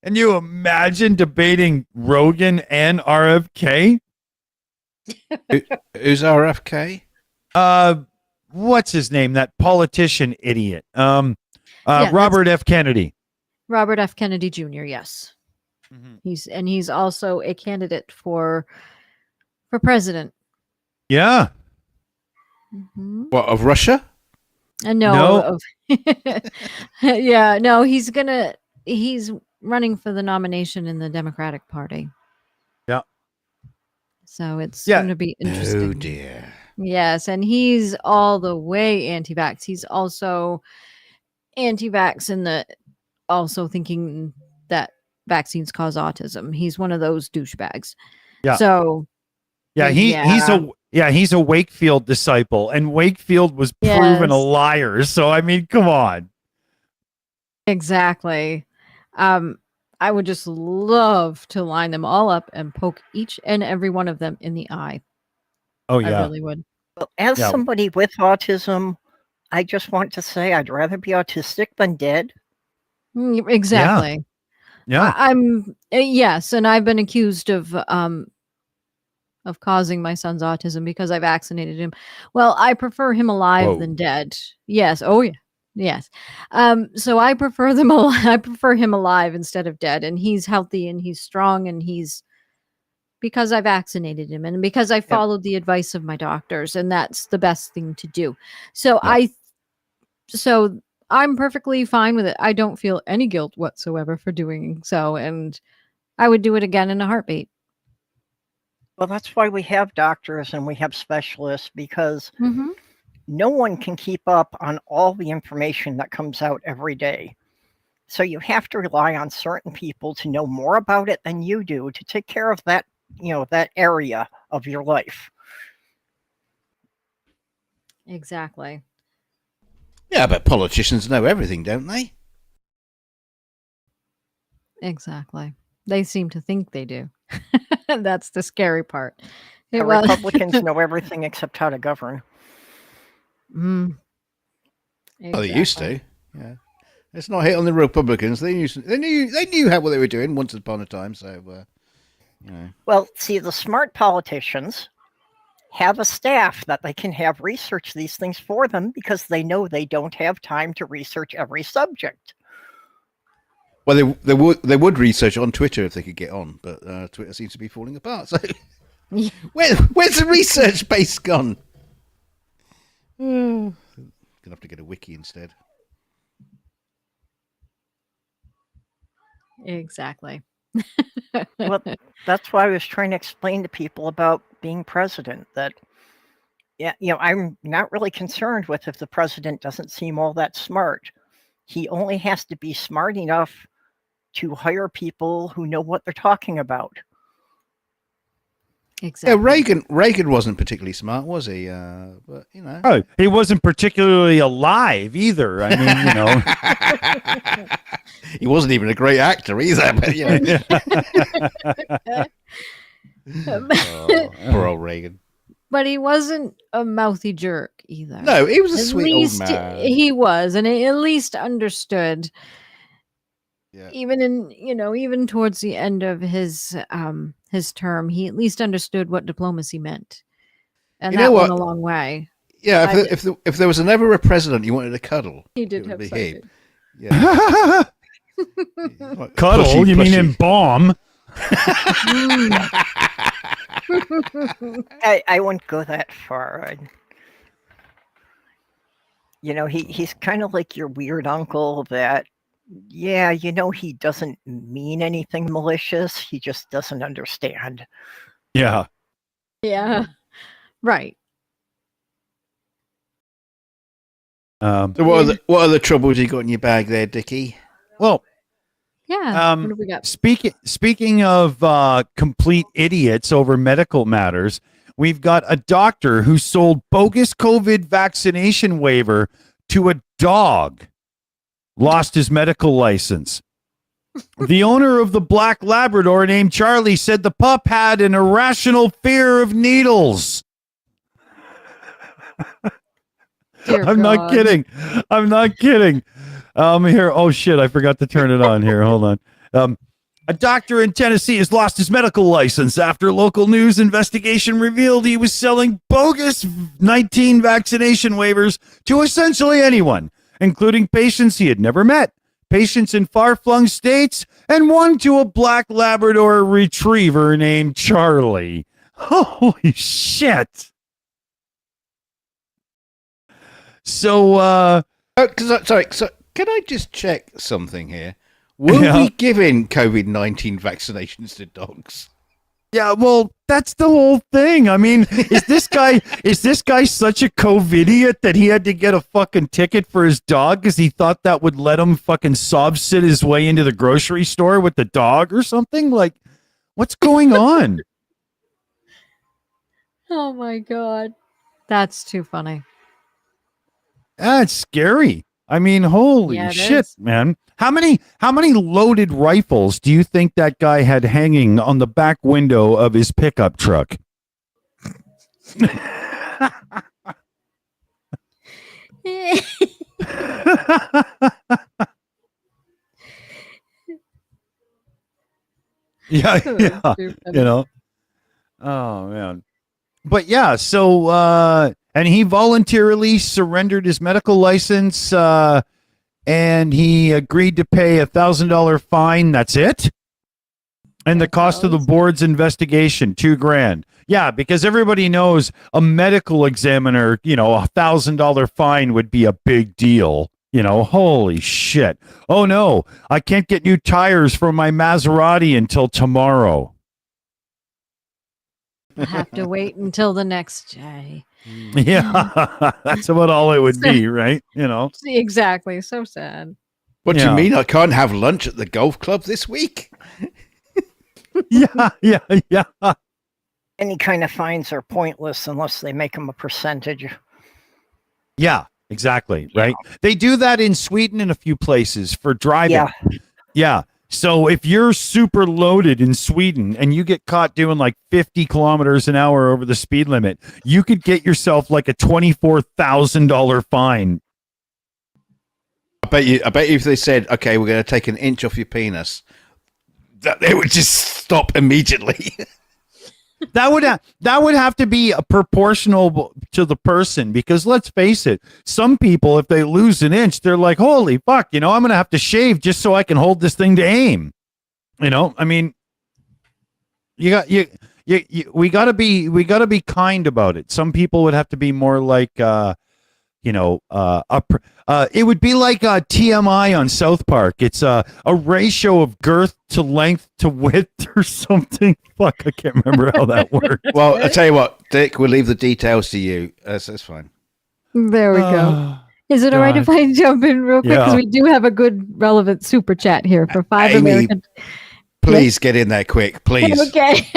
And you imagine debating Rogan and RFK? Who's RFK? What's his name? That politician idiot. Yeah, Robert F. Kennedy. Robert F. Kennedy Jr., yes. Mm-hmm. He's also a candidate for president. Yeah. Mm-hmm. What, of Russia? No. Yeah, no, he's running for the nomination in the Democratic Party. Yeah. So it's Yeah. going to be interesting. Oh dear. Yes, and he's all the way anti-vax. He's also anti-vax in the also thinking that vaccines cause autism. He's one of those douchebags. Yeah. So Yeah, he's a Wakefield disciple, and Wakefield was proven a Yes. liar. So I mean, come on. exactly. I would just love to line them all up and poke each and every one of them in the eye. Oh I yeah. really would. Well, as Yeah. somebody with autism, I just want to say I'd rather be autistic than dead. Exactly. Yeah. I'm yes, and I've been accused of causing my son's autism because I vaccinated him. Well, I prefer him alive Whoa. than dead. Yes. Oh yeah. Yes. So I prefer I prefer him alive instead of dead, and he's healthy and he's strong and he's because I vaccinated him and because I followed the advice of my doctors, and that's the best thing to do. So so I'm perfectly fine with it. I don't feel any guilt whatsoever for doing so, and I would do it again in a heartbeat. Well, that's why we have doctors and we have specialists, because Mm-hmm. no one can keep up on all the information that comes out every day. So you have to rely on certain people to know more about it than you do to take care of that, that area of your life. Exactly. Yeah, but politicians know everything, don't they? Exactly. They seem to think they do. That's the scary part. The Well, Republicans know everything except how to govern. Mm, Well, they used exactly. to. Yeah. Let's not hit on the Republicans. They knew what they were doing once upon a time. So, Well, see, the smart politicians have a staff that they can have research these things for them because they know they don't have time to research every subject. well, they would research on Twitter if they could get on, but Twitter seems to be falling apart. So, Yeah. where's the research base gone? Gonna have to get a wiki instead. Exactly. Well, that's why I was trying to explain to people about being president that, I'm not really concerned with if the president doesn't seem all that smart. He only has to be smart enough to hire people who know what they're talking about. Exactly. Yeah, Reagan wasn't particularly smart, was he? But you know, Oh, he wasn't particularly alive either. I mean, you know. he wasn't even a great actor either. But you know, poor old Reagan. But he wasn't a mouthy jerk either. No, he was a At sweet old least man. he was, and he at least understood. Yeah. Even even towards the end of his term, he at least understood what diplomacy meant, and You that know went what? a long way. Yeah, I if there was ever a president you wanted to cuddle, He did it have would be such him. a- Yeah. Like, Cuddle? pushy, You mean pushy. embalm? I wouldn't go that far. He's kind of like your weird uncle that, yeah, he doesn't mean anything malicious. He just doesn't understand. Yeah. Yeah, right. So what are the troubles you got in your bag there, Dickie? Well, Yeah. What do we got? speaking of complete idiots over medical matters, we've got a doctor who sold bogus COVID vaccination waiver to a dog, lost his medical license. The owner of the black Labrador named Charlie said the pup had an irrational fear of needles. Dear I'm not God. kidding. I'm not kidding. Here. Oh shit! I forgot to turn it on. Here, hold on. A doctor in Tennessee has lost his medical license after local news investigation revealed he was selling bogus 19 vaccination waivers to essentially anyone, including patients he had never met, patients in far-flung states, and one to a black Labrador retriever named Charlie. Holy shit! So, Sorry, so can I just check something here? Were Yeah. we giving COVID-19 vaccinations to dogs? yeah, well, that's the whole thing. I mean, is this guy such a COVID-idiot that he had to get a fucking ticket for his dog because he thought that would let him fucking sob sit his way into the grocery store with the dog or something? Like, what's going on? Oh my God, that's too funny. That's scary. I mean, holy Yeah, it shit, is. man. How many loaded rifles do you think that guy had hanging on the back window of his pickup truck? Yeah, yeah, Too funny. you know. Oh man. But yeah, so and he voluntarily surrendered his medical license and he agreed to pay $1,000 fine. That's it. And the cost of the board's investigation, $2,000. Yeah, because everybody knows a medical examiner, $1,000 fine would be a big deal. Holy shit. Oh no, I can't get new tires for my Maserati until tomorrow. I'll have to wait until the next day. Yeah, that's about all it would be, right? See, exactly. So sad. What do Yeah. you mean I can't have lunch at the golf club this week? Yeah. Any kind of fines are pointless unless they make them a percentage. Yeah, exactly, right? They do that in Sweden and a few places for driving. Yeah. Yeah. So if you're super loaded in Sweden and you get caught doing like 50 kilometers an hour over the speed limit, you could get yourself like a $24,000 fine. I bet you if they said, okay, we're going to take an inch off your penis, that they would just stop immediately. That would have to be proportional to the person, because let's face it, some people, if they lose an inch, they're like, holy fuck, I'm going to have to shave just so I can hold this thing to aim. I mean, we got to be kind about it. Some people would have to be more like, it would be like TMI on South Park. It's a ratio of girth to length to width or something. Fuck, I can't remember how that works. Well, I'll tell you what, Dick, we'll leave the details to you. That's fine. There we go. Is it all right if God. I jump in real quick? Because Yeah. we do have a good relevant super chat here for 5 Amy, American. Please get in there quick, please. Okay.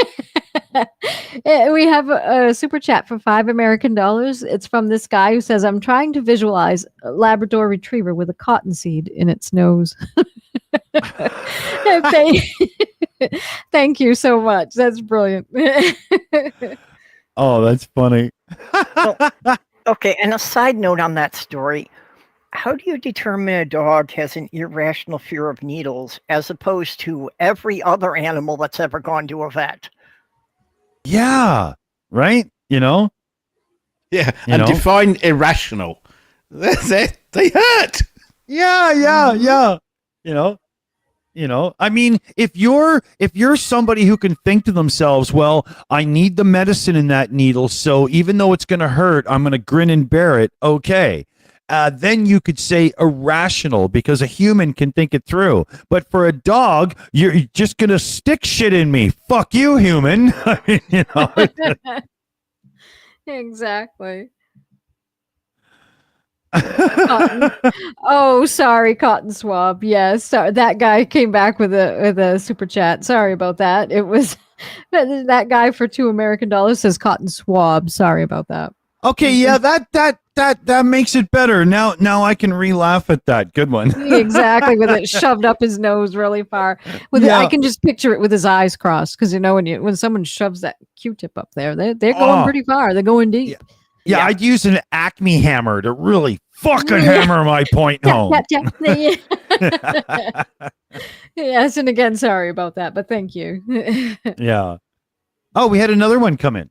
We have a super chat for $5 American. It's from this guy who says, I'm trying to visualize a Labrador retriever with a cottonseed in its nose. thank, thank you so much. That's brilliant. Oh, that's funny. Okay, and a side note on that story. How do you determine a dog has an irrational fear of needles as opposed to every other animal that's ever gone to a vet? Yeah, right? Yeah, You and know? define irrational. They hurt. Yeah. I mean, if you're somebody who can think to themselves, well, I need the medicine in that needle, so even though it's going to hurt, I'm going to grin and bear it. Okay. Then you could say irrational because a human can think it through. But for a dog, you're just going to stick shit in me. Fuck you, human. I mean, Exactly. Cotton. Oh, sorry, Cotton Swab. Yes, sorry, that guy came back with a super chat. Sorry about that. It was that guy for $2 American says Cotton Swab. Sorry about that. Okay, yeah, that makes it better. Now I can re-laugh at that. Good one. Exactly, with it shoved up his nose really far. I can just picture it with his eyes crossed because when someone shoves that Q-tip up there, they're going pretty far. They're going deep. Yeah, I'd use an Acme hammer to really fucking hammer my point home. Yes, and again, sorry about that, but thank you. Yeah. Oh, we had another one come in.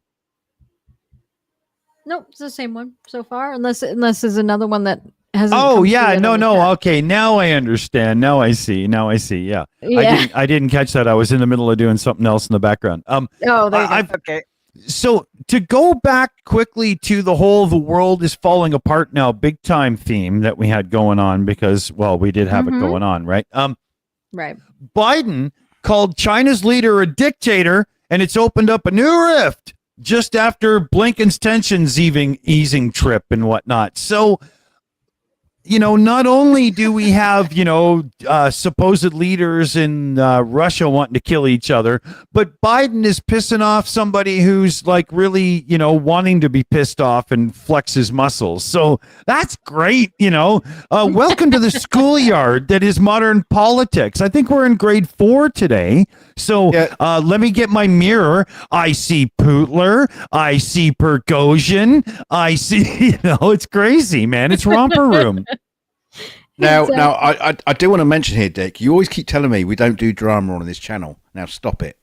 Nope, it's the same one so far, unless there's another one that hasn't. Oh come yeah, through yet on the no. chat. Okay, now I understand. Now I see. Yeah. Yeah. I didn't catch that. I was in the middle of doing something else in the background. Oh, there you go. Okay. So to go back quickly to the world is falling apart now big time theme that we had going on because, well, we did have it going on, right? Right. Biden called China's leader a dictator, and it's opened up a new rift just after Blinken's tensions easing trip and whatnot. So, not only do we have, supposed leaders in Russia wanting to kill each other, but Biden is pissing off somebody who's like really, wanting to be pissed off and flex his muscles. So that's great. Welcome to the schoolyard that is modern politics. I think we're in grade 4 today. So let me get my mirror. I see Pootler. I see Pergosian. I see, it's crazy, man. It's romper room. Now, I do want to mention here, Dick. You always keep telling me we don't do drama on this channel. Now stop it.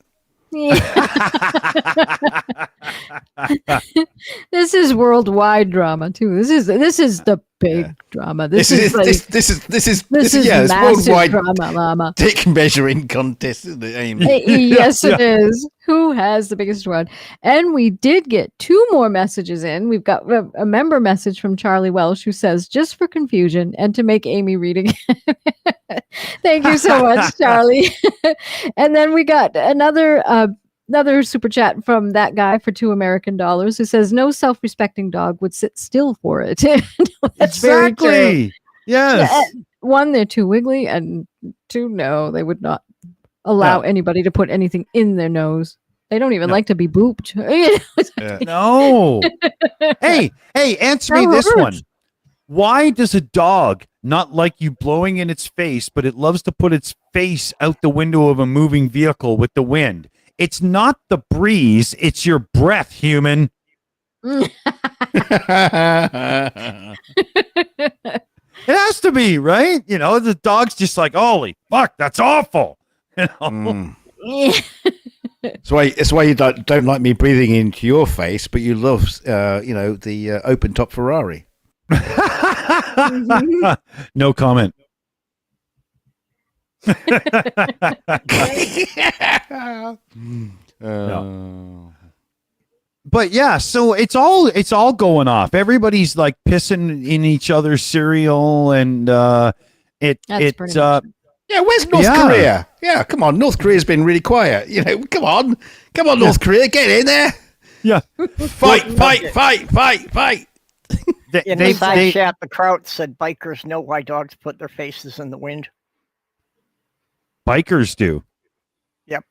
This is worldwide drama too. This is the big drama. This is massive worldwide drama. Dick measuring contest, isn't it, Amy? Yes, it is. Who has the biggest one? And we did get 2 more messages in. We've got a member message from Charlie Welsh who says, just for confusion and to make Amy read again. Thank you so much, Charlie. And then we got another super chat from that guy for $2 American who says, no self-respecting dog would sit still for it. That's very true. Yes. Yeah, 1, they're too wiggly, and 2, no, they would not allow anybody to put anything in their nose. They don't even like to be booped. No. Hey, answer me this one. Why does a dog not like you blowing in its face, but it loves to put its face out the window of a moving vehicle with the wind? It's not the breeze, it's your breath, human. It has to be, right? The dog's just like, holy fuck, that's awful. It's why you don't like me breathing into your face, but you love, the open top Ferrari. No comment. No. But yeah, so it's all going off. Everybody's like pissing in each other's cereal, and where's North Korea? Yeah, come on, North Korea's been really quiet. Come on, North Korea, get in there. Yeah, fight. In the side chat, the crowd said bikers know why dogs put their faces in the wind. Bikers do. Yep.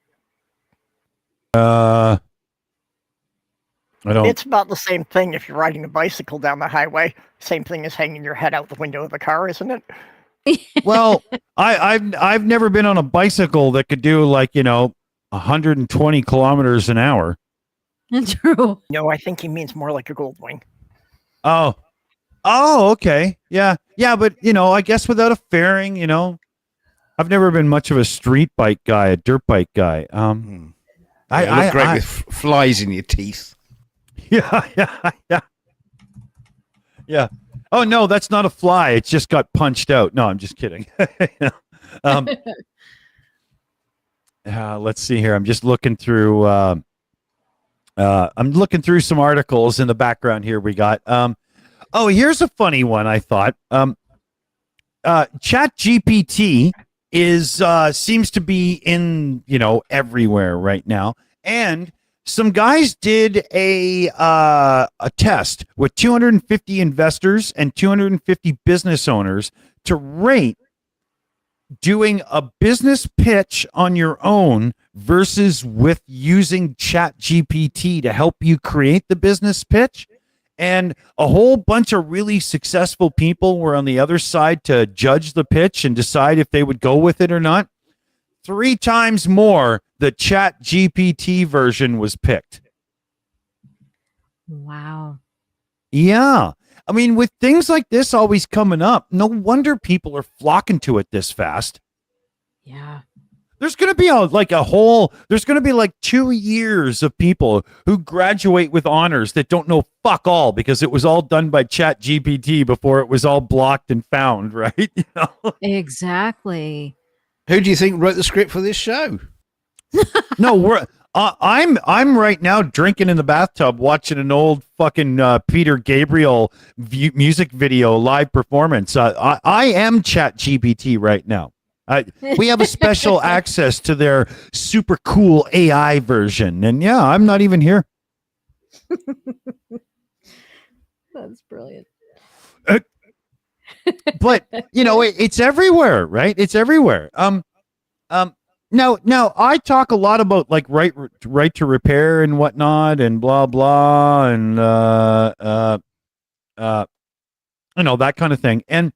I don't. It's about the same thing if you're riding a bicycle down the highway. Same thing as hanging your head out the window of a car, isn't it? Well, I've never been on a bicycle that could do 120 kilometers an hour. True. No, I think he means more like a Goldwing. Oh, okay, yeah, but I guess without a fairing, I've never been much of a street bike guy, a dirt bike guy. You look great with flies in your teeth. Yeah. Oh no, that's not a fly. It's just got punched out. No, I'm just kidding. Let's see here. I'm just looking through. I'm looking through some articles in the background here. We got. Here's a funny one. I thought. Chat GPT seems to be in everywhere right now, and some guys did a test with 250 investors and 250 business owners to rate doing a business pitch on your own versus with using Chat GPT to help you create the business pitch. And a whole bunch of really successful people were on the other side to judge the pitch and decide if they would go with it or not. 3 times more, the Chat GPT version was picked. Wow. Yeah. I mean, with things like this always coming up, no wonder people are flocking to it this fast. Yeah. There's going to be there's going to be 2 years of people who graduate with honors that don't know fuck all because it was all done by Chat GPT before it was all blocked and found, right? Exactly. Who do you think wrote the script for this show? No, I'm right now drinking in the bathtub watching an old fucking Peter Gabriel music video live performance. I am Chat GPT right now. We have a special access to their super cool AI version, and yeah, I'm not even here. That's brilliant. But it's everywhere, right? It's everywhere. Now I talk a lot about right to repair and whatnot and blah blah and that kind of thing. And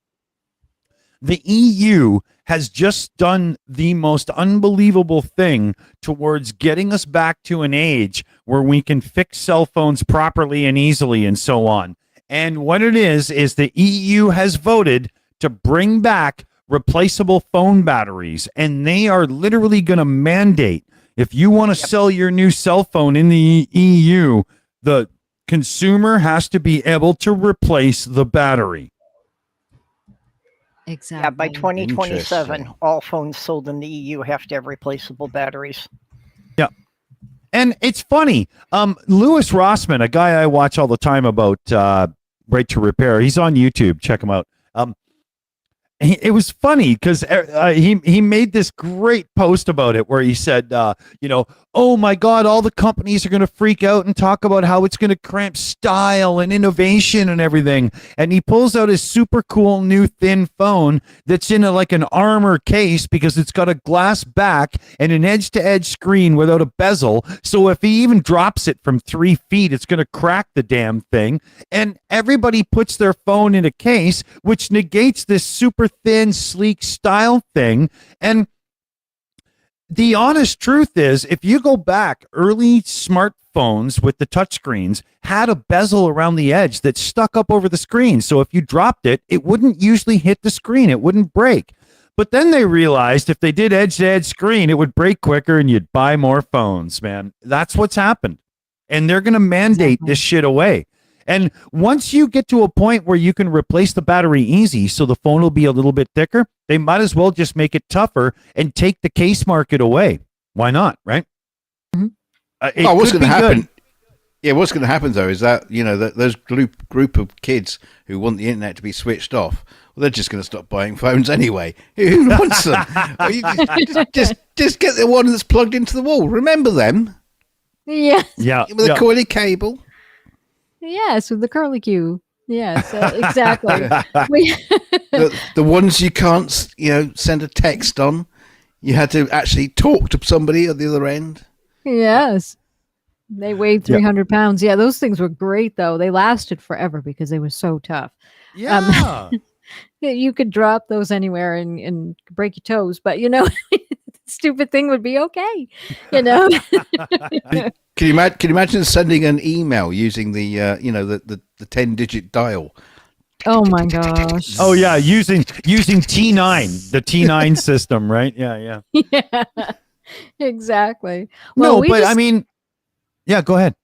the EU has just done the most unbelievable thing towards getting us back to an age where we can fix cell phones properly and easily and so on. And what it is the EU has voted to bring back replaceable phone batteries, and they are literally going to mandate if you want to sell your new cell phone in the EU, the consumer has to be able to replace the battery. Exactly. Yeah, by 2027, all phones sold in the EU have to have replaceable batteries. Yeah. And it's funny. Louis Rossman, a guy I watch all the time about Right to Repair, he's on YouTube. Check him out. It was funny because he made this great post about it where he said, oh my God, all the companies are going to freak out and talk about how it's going to cramp style and innovation and everything. And he pulls out his super cool new thin phone that's in an armor case because it's got a glass back and an edge-to-edge screen without a bezel. So if he even drops it from 3 feet, it's going to crack the damn thing. And everybody puts their phone in a case, which negates this super thin, sleek style thing. And the honest truth is, if you go back, early smartphones with the touchscreens had a bezel around the edge that stuck up over the screen. So if you dropped it, it wouldn't usually hit the screen. It wouldn't break. But then they realized if they did edge-to-edge screen, it would break quicker and you'd buy more phones, man. That's what's happened. And they're going to mandate this shit away. And once you get to a point where you can replace the battery easy so the phone will be a little bit thicker, they might as well just make it tougher and take the case market away. Why not, right? Mm-hmm. What's going to happen? Good. Yeah, what's going to happen, though, is that, those group of kids who want the internet to be switched off, well, they're just going to stop buying phones anyway. Who wants them? just get the one that's plugged into the wall. Remember them? Yes. Yeah. With a coily cable. Yes, with the curly Q. Yes, exactly. The ones you can't, send a text on. You had to actually talk to somebody at the other end. Yes. They weighed 300 pounds. Yeah, those things were great, though. They lasted forever because they were so tough. Yeah. You could drop those anywhere and break your toes, but stupid thing would be okay. Can you imagine sending an email using the the 10-digit dial? Oh my gosh. Oh yeah, using T9, the T9 system, right? Yeah. Yeah, exactly. No, we but just- I mean, yeah, go ahead.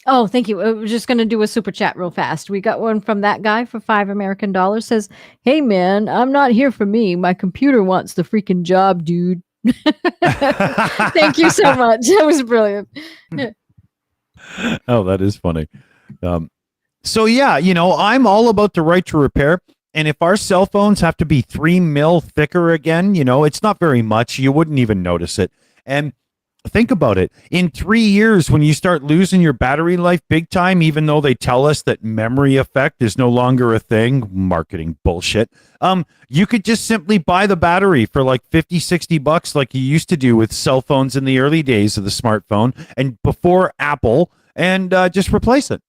Oh, thank you. We're just going to do a super chat real fast. We got one from that guy for $5 American. Says, "Hey man, I'm not here for me. My computer wants the freaking job, dude." Thank you so much. That was brilliant. Oh, that is funny. So yeah, I'm all about the right to repair. And if our cell phones have to be 3 mil thicker again, it's not very much. You wouldn't even notice it. And think about it. In 3 years, when you start losing your battery life big time, even though they tell us that memory effect is no longer a thing, marketing bullshit, you could just simply buy the battery for like 50, 60 bucks like you used to do with cell phones in the early days of the smartphone and before Apple, and just replace it.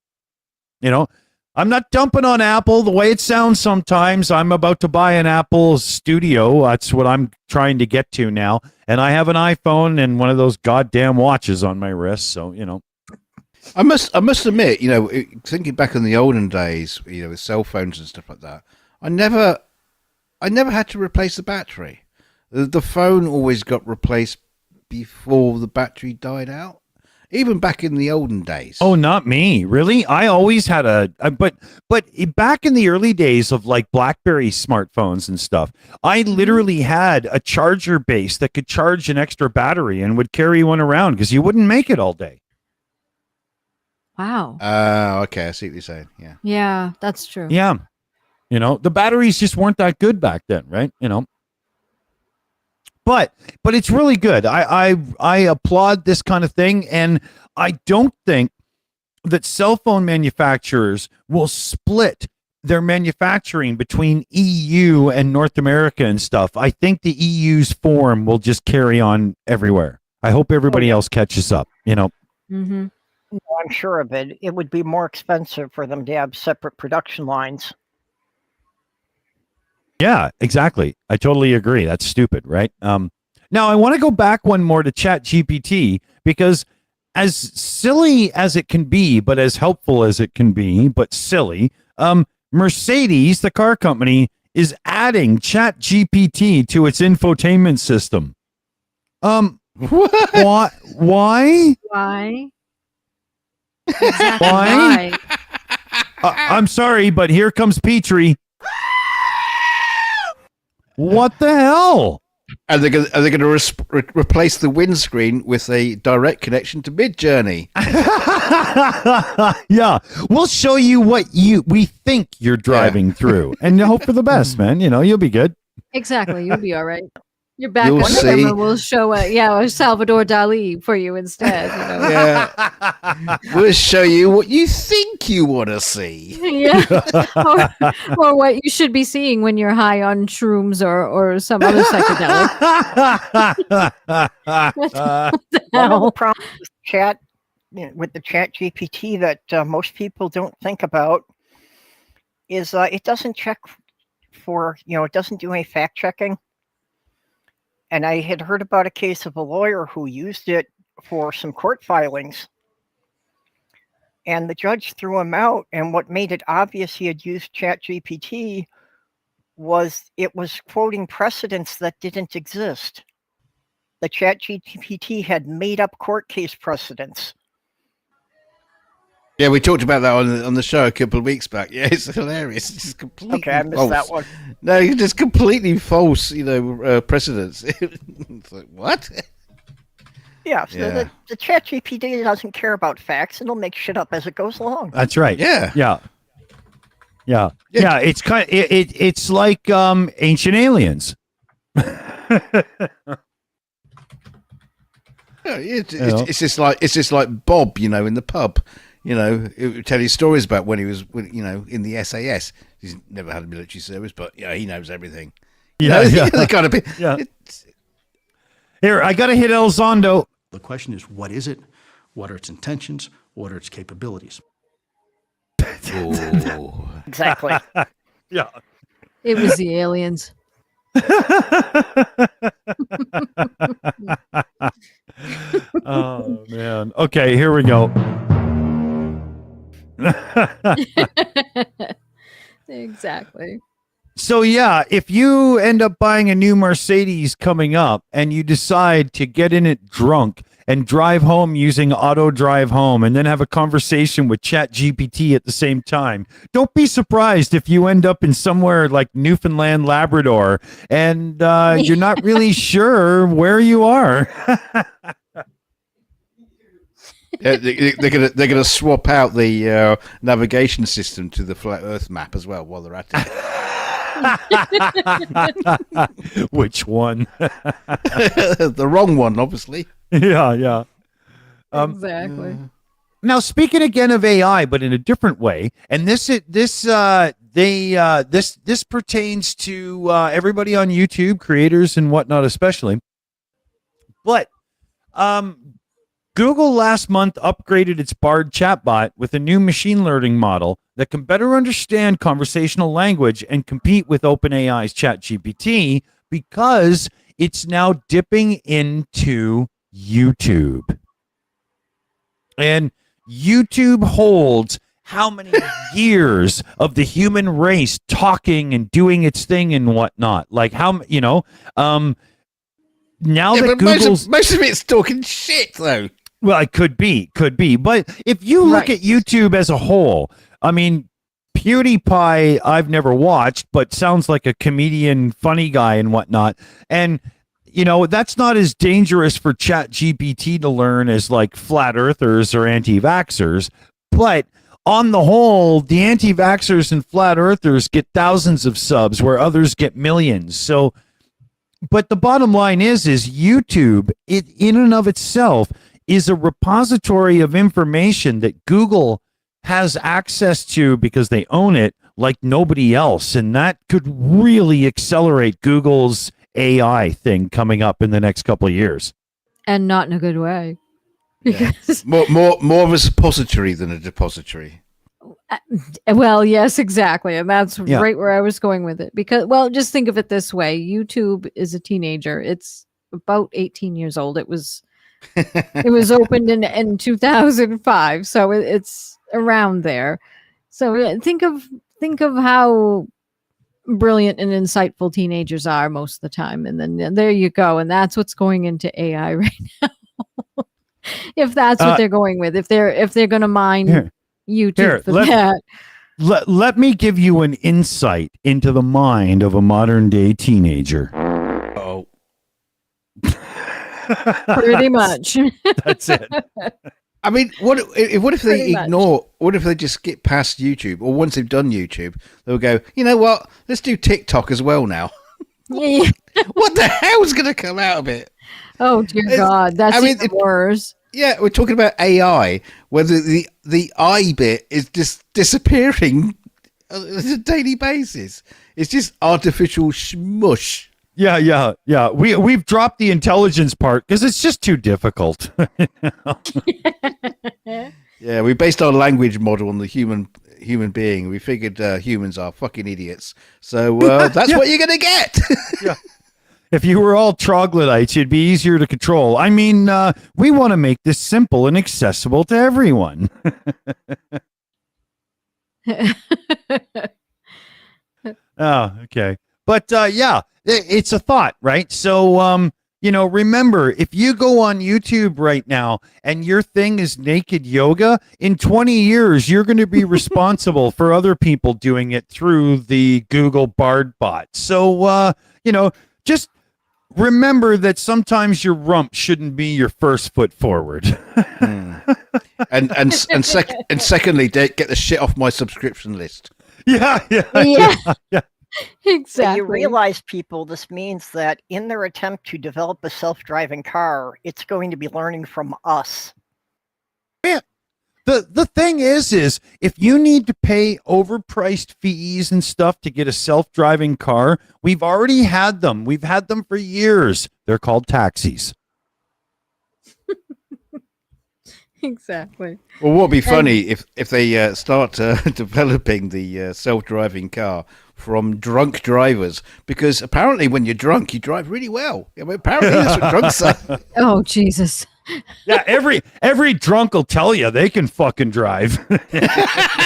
I'm not dumping on Apple the way it sounds sometimes. I'm about to buy an Apple Studio. That's what I'm trying to get to now. And I have an iPhone and one of those goddamn watches on my wrist. So, I must admit, thinking back in the olden days, with cell phones and stuff like that, I never had to replace the battery. The phone always got replaced before the battery died out. Even back in the olden days. Oh, not me. Really? I always had but back in the early days of like BlackBerry smartphones and stuff, I literally had a charger base that could charge an extra battery and would carry one around because you wouldn't make it all day. Wow. Okay. I see what you're saying. Yeah. Yeah, that's true. Yeah. The batteries just weren't that good back then, right? But it's really good. I applaud this kind of thing, and I don't think that cell phone manufacturers will split their manufacturing between EU and North America and stuff. I think the EU's form will just carry on everywhere. I hope everybody else catches up. Mm-hmm. No, I'm sure of it. It would be more expensive for them to have separate production lines. Yeah, exactly. I totally agree. That's stupid, right? Now I want to go back one more to ChatGPT because as silly as it can be, but as helpful as it can be, but silly, Mercedes, the car company, is adding ChatGPT to its infotainment system. What? Why? Why? Exactly Why? I'm sorry, but here comes Petrie. What the hell? Are they going to replace the windscreen with a direct connection to Midjourney? Yeah, we'll show you what we think you're driving through, and hope for the best, man. You'll be good. Exactly. You'll be all right. Your backup You'll see. camera will show a Salvador Dali for you instead. Yeah. We'll show you what you think you want to see. Yeah. or what you should be seeing when you're high on shrooms or some other psychedelic. What the One of the hell? problems with the chat GPT that most people don't think about is it doesn't check for, it doesn't do any fact checking. And I had heard about a case of a lawyer who used it for some court filings. And the judge threw him out. And what made it obvious he had used ChatGPT was it was quoting precedents that didn't exist. The ChatGPT had made up court case precedents. Yeah, we talked about that on the show a couple of weeks back. Yeah, it's hilarious. It's just completely Okay, I missed false. that one. No, it's just completely false, precedents. It's like, what? Yeah, so Yeah. the ChatGPT doesn't care about facts. It'll make shit up as it goes along. That's right. Yeah. Yeah. It's it's like Ancient Aliens. Yeah, it's just like Bob, in the pub. It would tell you stories about when he was, in the SAS. He's never had a military service, but he knows everything. The kind of bit. Yeah. Here, I gotta hit Elizondo. The question is, what is it? What are its intentions? What are its capabilities? Oh. Exactly. Yeah. It was the aliens. Oh man. Okay, here we go. Exactly. So yeah, if you end up buying a new Mercedes coming up and you decide to get in it drunk and drive home using auto drive home and then have a conversation with Chat GPT at the same time, don't be surprised if you end up in somewhere like Newfoundland, Labrador, and you're not really sure where you are. They're gonna swap out the navigation system to the flat Earth map as well while they're at it. Which one? The wrong one, obviously. Yeah. Exactly. Now, speaking again of AI, but in a different way, and this pertains to everybody on YouTube, creators and whatnot, especially. But Google last month upgraded its Bard chatbot with a new machine learning model that can better understand conversational language and compete with OpenAI's ChatGPT because it's now dipping into YouTube. And YouTube holds how many years of the human race talking and doing its thing and whatnot. Like how, now that Google's... most of it's talking shit, though. Well, it could be. But if you look at YouTube as a whole, I mean, PewDiePie, I've never watched, but sounds like a comedian, funny guy and whatnot. And, that's not as dangerous for ChatGPT to learn as like flat earthers or anti-vaxxers. But on the whole, the anti-vaxxers and flat earthers get thousands of subs where others get millions. So, but the bottom line is YouTube, it in and of itself, is a repository of information that Google has access to because they own it like nobody else. And that could really accelerate Google's AI thing coming up in the next couple of years. And not in a good way. Yeah. Because More of a suppository than a depository. well, yes, exactly. And that's right where I was going with it. Because, well, just think of it this way. YouTube is a teenager. It's about 18 years old. It was opened in 2005, so it's around there. So think of how brilliant and insightful teenagers are most of the time, and then there you go, and that's what's going into AI right now. If that's what they're going with, if they're going to mine YouTube for that. Let me give you an insight into the mind of a modern day teenager. Oh. Pretty much. That's it. I mean, what if they ignore? What if they just skip past YouTube, or once they've done YouTube, they'll go, you know what? Let's do TikTok as well now. Yeah. What the hell's going to come out of it? Oh dear God, that's even worse. Yeah, we're talking about AI, whether the I bit is just disappearing on a daily basis. It's just artificial smush. Yeah. We've dropped the intelligence part because it's just too difficult. Yeah, we based our language model on the human being. We figured humans are fucking idiots. So that's what you're gonna get. Yeah. If you were all troglodytes, it'd be easier to control. I mean, we want to make this simple and accessible to everyone. Oh, okay. But yeah, it's a thought, right? So, remember, if you go on YouTube right now and your thing is naked yoga, in 20 years, you're going to be responsible for other people doing it through the Google Bard bot. So, just remember that sometimes your rump shouldn't be your first foot forward. And secondly, get the shit off my subscription list. Yeah. Exactly. But you realize, people, this means that in their attempt to develop a self-driving car, it's going to be learning from us. Yeah. The thing is if you need to pay overpriced fees and stuff to get a self-driving car, we've already had them. We've had them for years. They're called taxis. Exactly. Well, what would be funny if they start developing the self-driving car from drunk drivers? Because apparently, when you're drunk, you drive really well. I mean, apparently, that's what drunks say. Oh, Jesus. Yeah, every drunk will tell you they can fucking drive.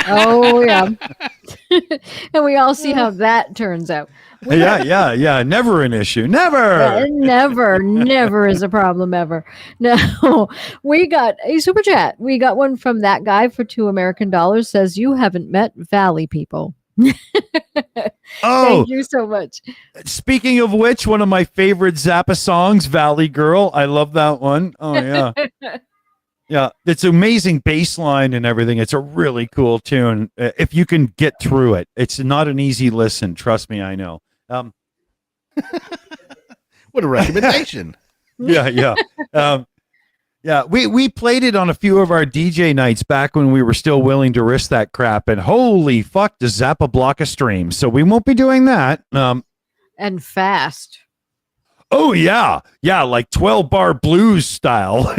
Oh, yeah. And we all see how that turns out. Yeah. Never an issue. Never. Never is a problem ever. No, we got a super chat. We got one from that guy for $2 American. Says you haven't met Valley people. Oh, thank you so much. speaking of which, one of my favorite Zappa songs, Valley Girl. I love that one. Oh, yeah. Yeah, it's amazing bass line and everything. It's a really cool tune. If you can get through it, it's not an easy listen. Trust me, I know. What a recommendation. Yeah. Yeah, we played it on a few of our DJ nights back when we were still willing to risk that crap. And holy fuck, does Zappa block a stream? So we won't be doing that. And fast. Oh, yeah, like 12-bar blues style.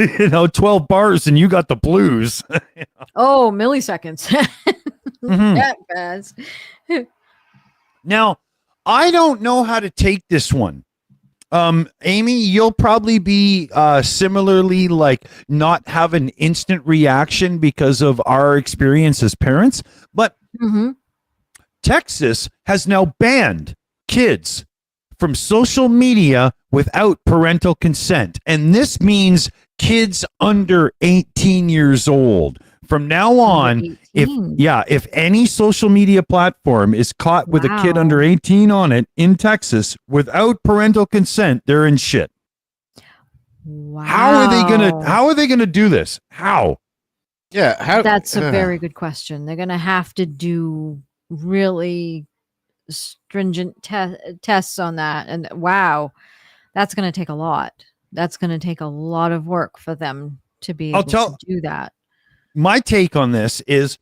12 bars and you got the blues. Oh, milliseconds. That fast. Now, I don't know how to take this one. Amy, you'll probably be similarly like not have an instant reaction because of our experience as parents. But Texas has now banned kids from social media without parental consent. And this means kids under 18 years old. From now on, if any social media platform is caught with a kid under 18 on it in Texas without parental consent, they're in shit. Wow. How are they gonna do this? How? Yeah, That's a very good question. They're going to have to do really stringent tests on that. And wow, that's going to take a lot. That's going to take a lot of work for them to be able to do that. My take on this is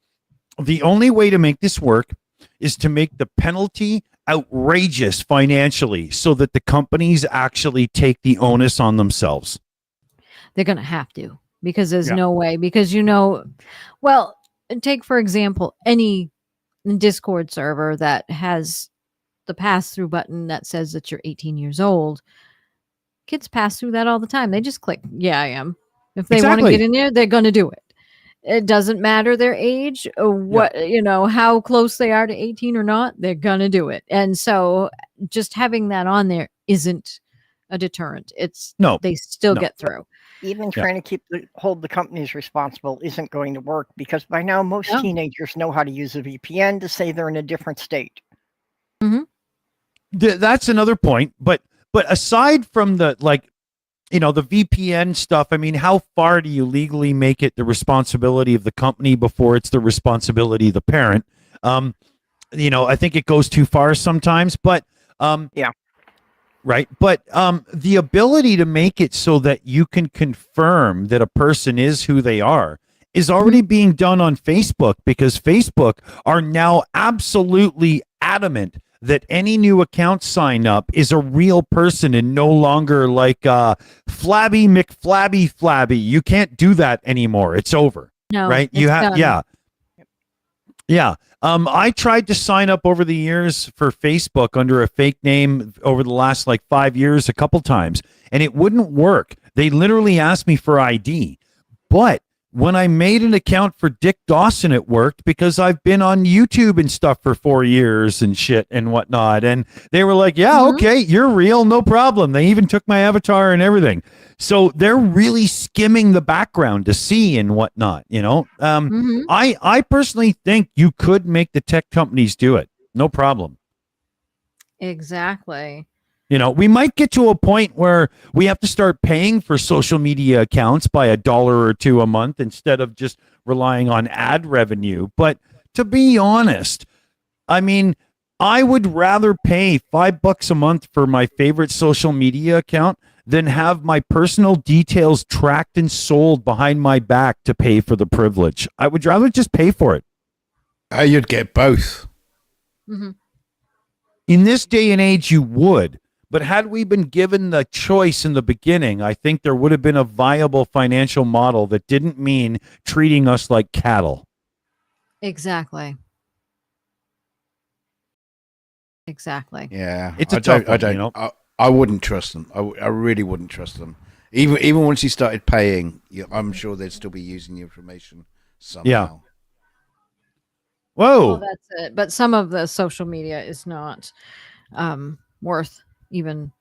the only way to make this work is to make the penalty outrageous financially so that the companies actually take the onus on themselves. They're going to have to, because there's no way, because, well, take, for example, any Discord server that has the pass-through button that says that you're 18 years old. Kids pass through that all the time. They just click, yeah, I am. If they want to get in there, they're going to do it. It doesn't matter their age or what, how close they are to 18 or not, they're going to do it. And so just having that on there isn't a deterrent. They still get through. Even trying to hold the companies responsible isn't going to work, because by now most teenagers know how to use a VPN to say they're in a different state. That's another point. But aside from the the VPN stuff, I mean, how far do you legally make it the responsibility of the company before it's the responsibility of the parent? I think it goes too far sometimes, but right. But the ability to make it so that you can confirm that a person is who they are is already being done on Facebook, because Facebook are now absolutely adamant that any new account sign up is a real person and no longer like Flabby McFlabby. You can't do that anymore. It's over. No, right? You have yeah. I tried to sign up over the years for Facebook under a fake name over the last 5 years a couple times, and it wouldn't work. They literally asked me for ID. But when I made an account for Dick Dawson, it worked, because I've been on YouTube and stuff for 4 years and shit and whatnot. And they were like, yeah, okay, you're real. No problem. They even took my avatar and everything. So they're really skimming the background to see and whatnot, I personally think you could make the tech companies do it. No problem. Exactly. We might get to a point where we have to start paying for social media accounts by $1 or $2 a month instead of just relying on ad revenue. But to be honest, I mean, I would rather pay $5 a month for my favorite social media account than have my personal details tracked and sold behind my back to pay for the privilege. I would rather just pay for it. You'd get both. Mm-hmm. In this day and age, you would. But had we been given the choice in the beginning, I think there would have been a viable financial model that didn't mean treating us like cattle. Exactly. Exactly. Yeah, It's a I tough don't. I one, don't. you know? I wouldn't trust them. I really wouldn't trust them. Even once you started paying, I'm sure they'd still be using the information somehow. Whoa. Well, that's it. But some of the social media is not worth even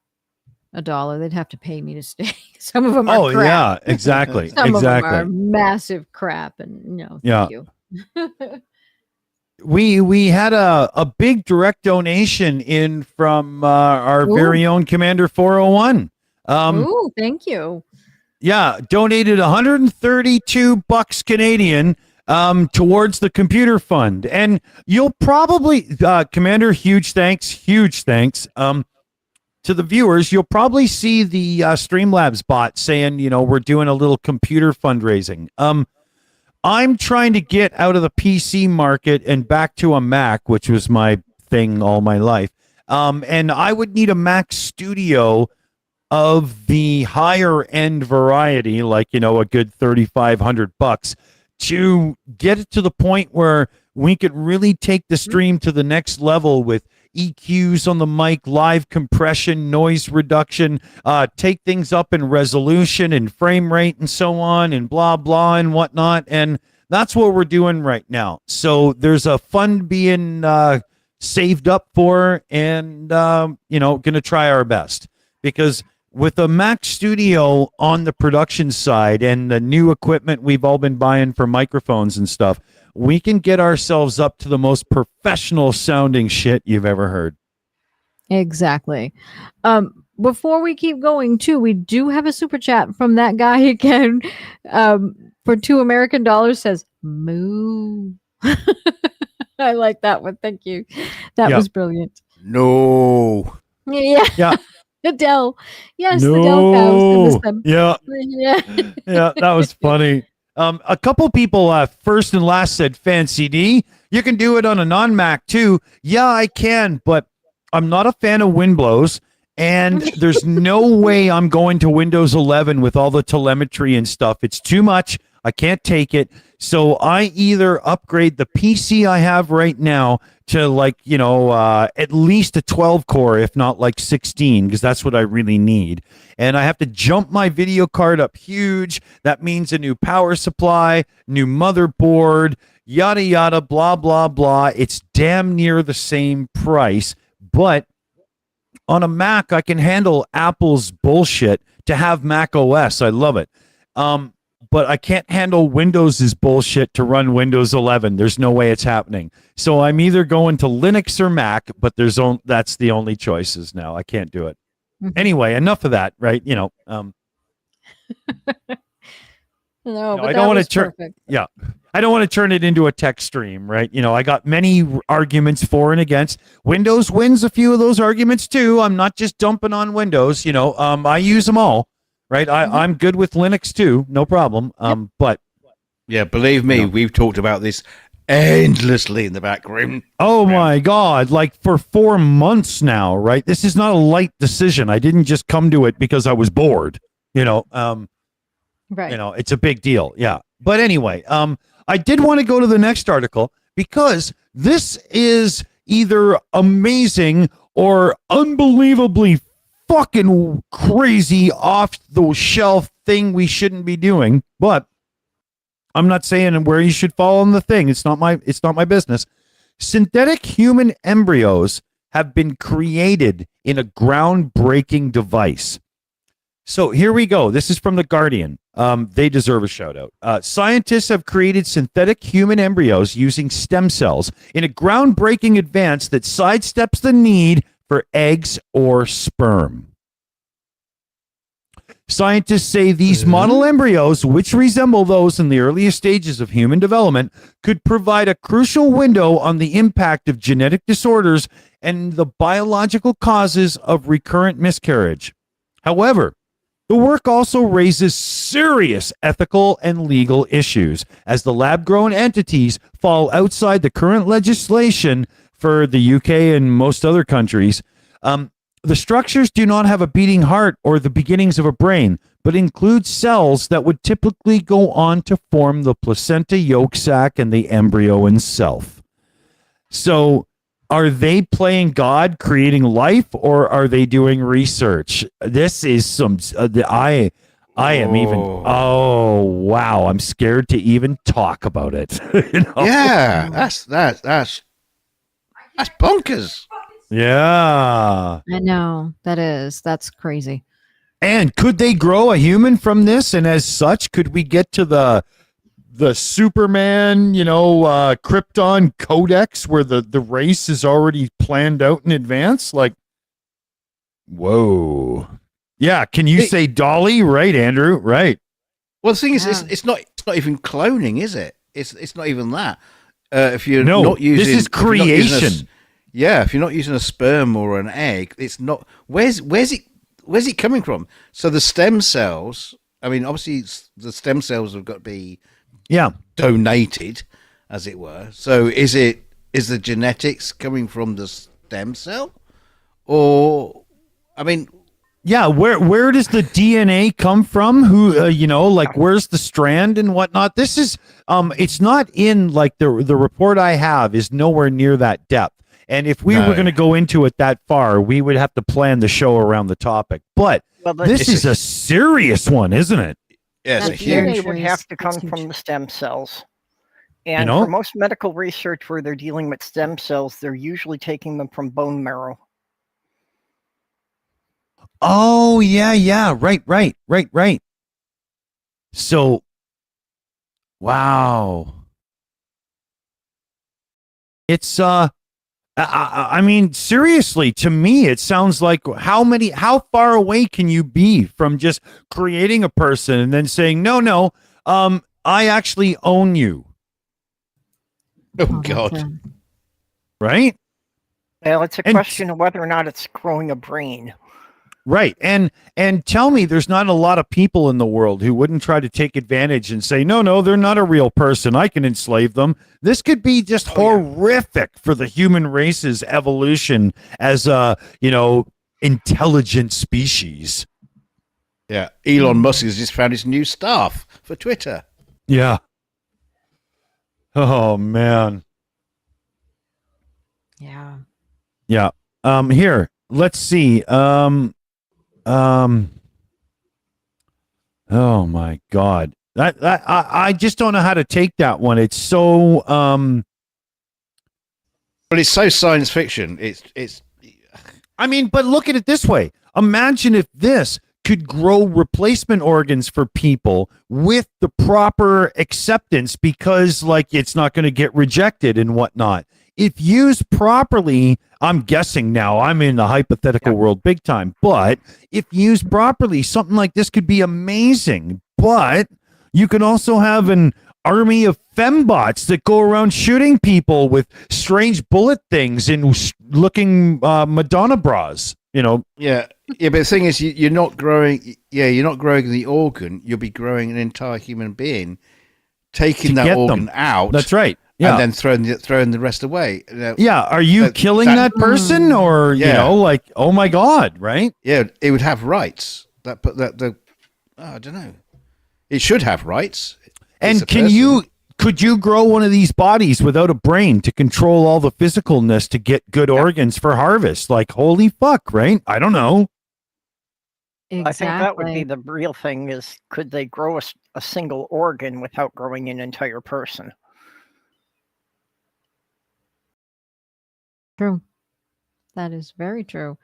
$1. They'd have to pay me to stay. Some of them are Oh, crap. yeah, exactly. Some of them are exactly. massive crap, and no, Yeah. thank you. We had a big direct donation in from our Ooh. very own Commander 401. Ooh, thank you. Yeah, donated 132 bucks Canadian towards the computer fund. And you'll probably, Commander, huge thanks to the viewers. You'll probably see the Streamlabs bot saying, we're doing a little computer fundraising. I'm trying to get out of the PC market and back to a Mac, which was my thing all my life. And I would need a Mac Studio of the higher end variety, like, a good 3,500 bucks, to get it to the point where we could really take the stream to the next level with EQs on the mic, live compression, noise reduction, take things up in resolution and frame rate and so on and blah, blah and whatnot. And that's what we're doing right now. So there's a fund being saved up for and, going to try our best, because with a Mac Studio on the production side and the new equipment we've all been buying for microphones and stuff, we can get ourselves up to the most professional sounding shit you've ever heard. Exactly. Before we keep going, too, we do have a super chat from that guy again. For $2 American says moo. I like that one. Thank you. That was brilliant. No. Yeah. Yeah. Adele. Yes, No. the Dell cows. I miss them. Yeah. Yeah. Yeah, that was funny. A couple people first and last said, Fancy D, you can do it on a non-Mac too. Yeah, I can, but I'm not a fan of wind blows, and there's no way I'm going to Windows 11 with all the telemetry and stuff. It's too much. I can't take it. So I either upgrade the PC I have right now to at least a 12 core, if not like 16, because that's what I really need. And I have to jump my video card up huge. That means a new power supply, new motherboard, yada, yada, blah, blah, blah. It's damn near the same price. But on a Mac, I can handle Apple's bullshit to have Mac OS. I love it. But I can't handle Windows's bullshit to run Windows 11. There's no way it's happening. So I'm either going to Linux or Mac, but that's the only choices now. I can't do it. Anyway, enough of that, right? No, but I that don't want was to turn. perfect. Yeah, I don't want to turn it into a tech stream, right? I got many arguments for and against. Windows wins a few of those arguments too. I'm not just dumping on Windows. I use them all. Right, I'm good with Linux too, no problem. But yeah, believe me, we've talked about this endlessly in the back room. Oh my God, like for 4 months now, right? This is not a light decision. I didn't just come to it because I was bored. Right. It's a big deal. Yeah. But anyway, I did want to go to the next article because this is either amazing or unbelievably fucking crazy off the shelf thing we shouldn't be doing, but I'm not saying where you should fall on the thing. It's not my business. Synthetic human embryos have been created in a groundbreaking device. So here we go. This is from The Guardian. They deserve a shout out. Scientists have created synthetic human embryos using stem cells in a groundbreaking advance that sidesteps the need for eggs or sperm. Scientists say these model embryos, which resemble those in the earliest stages of human development, could provide a crucial window on the impact of genetic disorders and the biological causes of recurrent miscarriage. However, the work also raises serious ethical and legal issues, as the lab-grown entities fall outside the current legislation for the UK and most other countries. The structures do not have a beating heart or the beginnings of a brain, but include cells that would typically go on to form the placenta, yolk sac, and the embryo itself. So, are they playing God, creating life, or are they doing research? This is some. I am even. Oh wow! I'm scared to even talk about it. You know? Yeah, that's bonkers. Yeah. I know that's crazy. And could they grow a human from this? And as such, could we get to the Superman, Krypton Codex where the race is already planned out in advance? Like, whoa. Yeah. Can you say Dolly? Right, Andrew? Right. Well, the thing is, Yeah. it's not even cloning, is it? It's not even that. If you're No, not using, this is if you're not using creation. if you're not using a sperm or an egg, it's not. Where's it coming from? So the stem cells. I mean, obviously, the stem cells have got to be donated, as it were. So is the genetics coming from the stem cell, or I mean, Yeah, where does the DNA come from? Who where's the strand and whatnot? This is it's not in like the report I have is nowhere near that depth. And if we were going to go into it that far, we would have to plan the show around the topic. But this is a serious one, isn't it? Yeah, The it's a huge. DNA would have to come That's huge. from the stem cells. And You know? for most medical research where they're dealing with stem cells, they're usually taking them from bone marrow. Oh yeah, right. So, wow, it's I mean, seriously, to me, it sounds like how far away can you be from just creating a person and then saying, no, I actually own you, Oh that's God. right? Well, it's a And- question of whether or not it's growing a brain. Right. And tell me there's not a lot of people in the world who wouldn't try to take advantage and say, no, they're not a real person. I can enslave them. This could be just horrific for the human race's evolution as a, intelligent species. Yeah, Elon Musk has just found his new staff for Twitter. Yeah. Oh man. Yeah. Yeah. Here, let's see. Oh my God. I just don't know how to take that one. It's so But it's so science fiction. It's. I mean, but look at it this way. Imagine if this could grow replacement organs for people with the proper acceptance because it's not going to get rejected and whatnot. If used properly, I'm guessing now, I'm in the hypothetical world big time, but if used properly, something like this could be amazing. But you can also have an army of fembots that go around shooting people with strange bullet things and looking Madonna bras, Yeah, but the thing is, you're not growing. Yeah, you're not growing the organ. You'll be growing an entire human being, taking To that get organ them. out. That's right. Yeah. And then throwing the rest away. Now, Yeah, are you killing that person, or oh my God, right? Yeah, it would have rights. I don't know. It should have rights. And It's a person. could you grow one of these bodies without a brain to control all the physicalness to get good organs for harvest? Like, holy fuck, right? I don't know. Exactly. I think that would be the real thing is could they grow a single organ without growing an entire person? True. That is very true.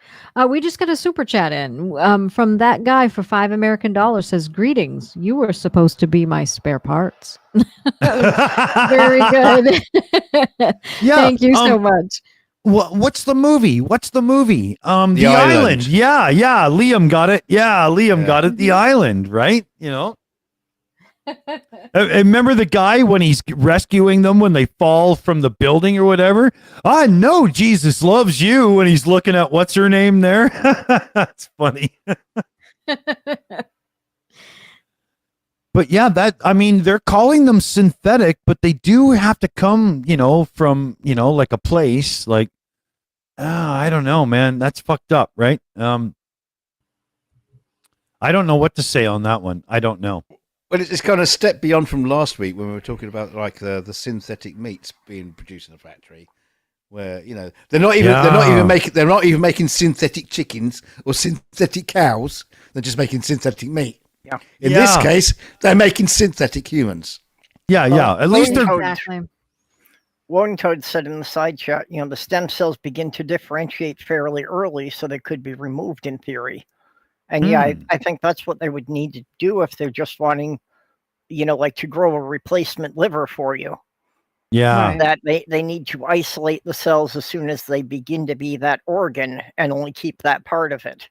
We just got a super chat in from that guy for $5 says, "Greetings. You were supposed to be my spare parts." Very good. Yeah, Thank you so much. What's the movie? The Island. Island. Yeah. Liam got it. Yeah, Liam got it. The Island, right? Remember the guy when he's rescuing them when they fall from the building or whatever? I know Jesus loves you when he's looking at what's her name there. That's funny. But yeah, they're calling them synthetic, but they do have to come, from, like a place like I don't know, man. That's fucked up, right? I don't know what to say on that one. I don't know. Well, it's kind of a step beyond from last week when we were talking about like the synthetic meats being produced in a factory, where they're not even making synthetic chickens or synthetic cows. They're just making synthetic meat. Yeah. In this case, they're making synthetic humans. Yeah. At least they're Exactly. Loading Toad said in the side chat, the stem cells begin to differentiate fairly early, so they could be removed in theory. And I think that's what they would need to do if they're just wanting, like to grow a replacement liver for you. Yeah. Right. That they need to isolate the cells as soon as they begin to be that organ and only keep that part of it.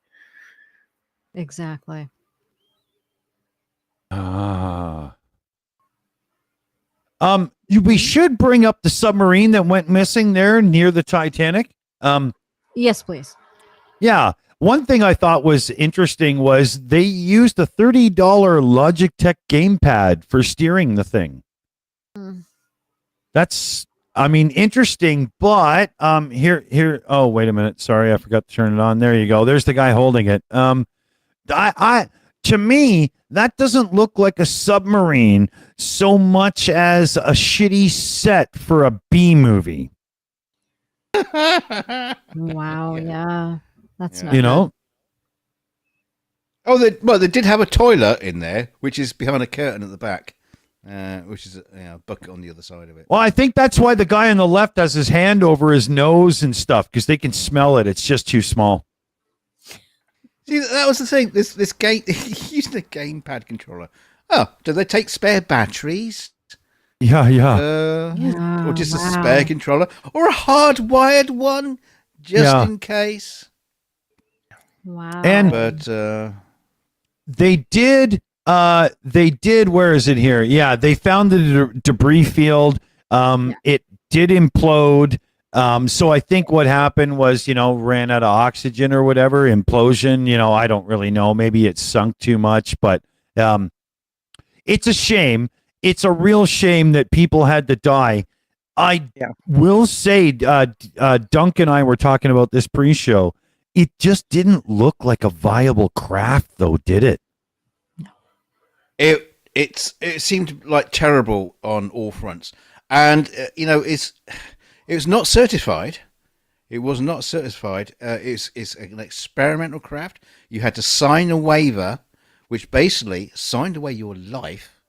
Exactly. We should bring up the submarine that went missing there near the Titanic. Yes, please. Yeah. One thing I thought was interesting was they used a $30 Logitech gamepad for steering the thing. That's, interesting, but here. Oh, wait a minute. Sorry, I forgot to turn it on. There you go. There's the guy holding it. To me, that doesn't look like a submarine so much as a shitty set for a B movie. Wow. Yeah. That's not. You know? Oh, they did have a toilet in there, which is behind a curtain at the back, which is a bucket on the other side of it. Well, I think that's why the guy on the left has his hand over his nose and stuff, because they can smell it. It's just too small. See, that was the thing. This game using a gamepad controller. Oh, do they take spare batteries? Yeah. Or just a spare controller, or a hardwired one, just in case. Wow. And they did. Where is it here? Yeah, they found the debris field. It did implode. So I think what happened was, ran out of oxygen or whatever, implosion. I don't really know. Maybe it sunk too much, but it's a shame. It's a real shame that people had to die. I will say, Dunk and I were talking about this pre-show. It just didn't look like a viable craft, though, did it? It seemed like terrible on all fronts, and it was not certified. It was not certified. It's an experimental craft. You had to sign a waiver, which basically signed away your life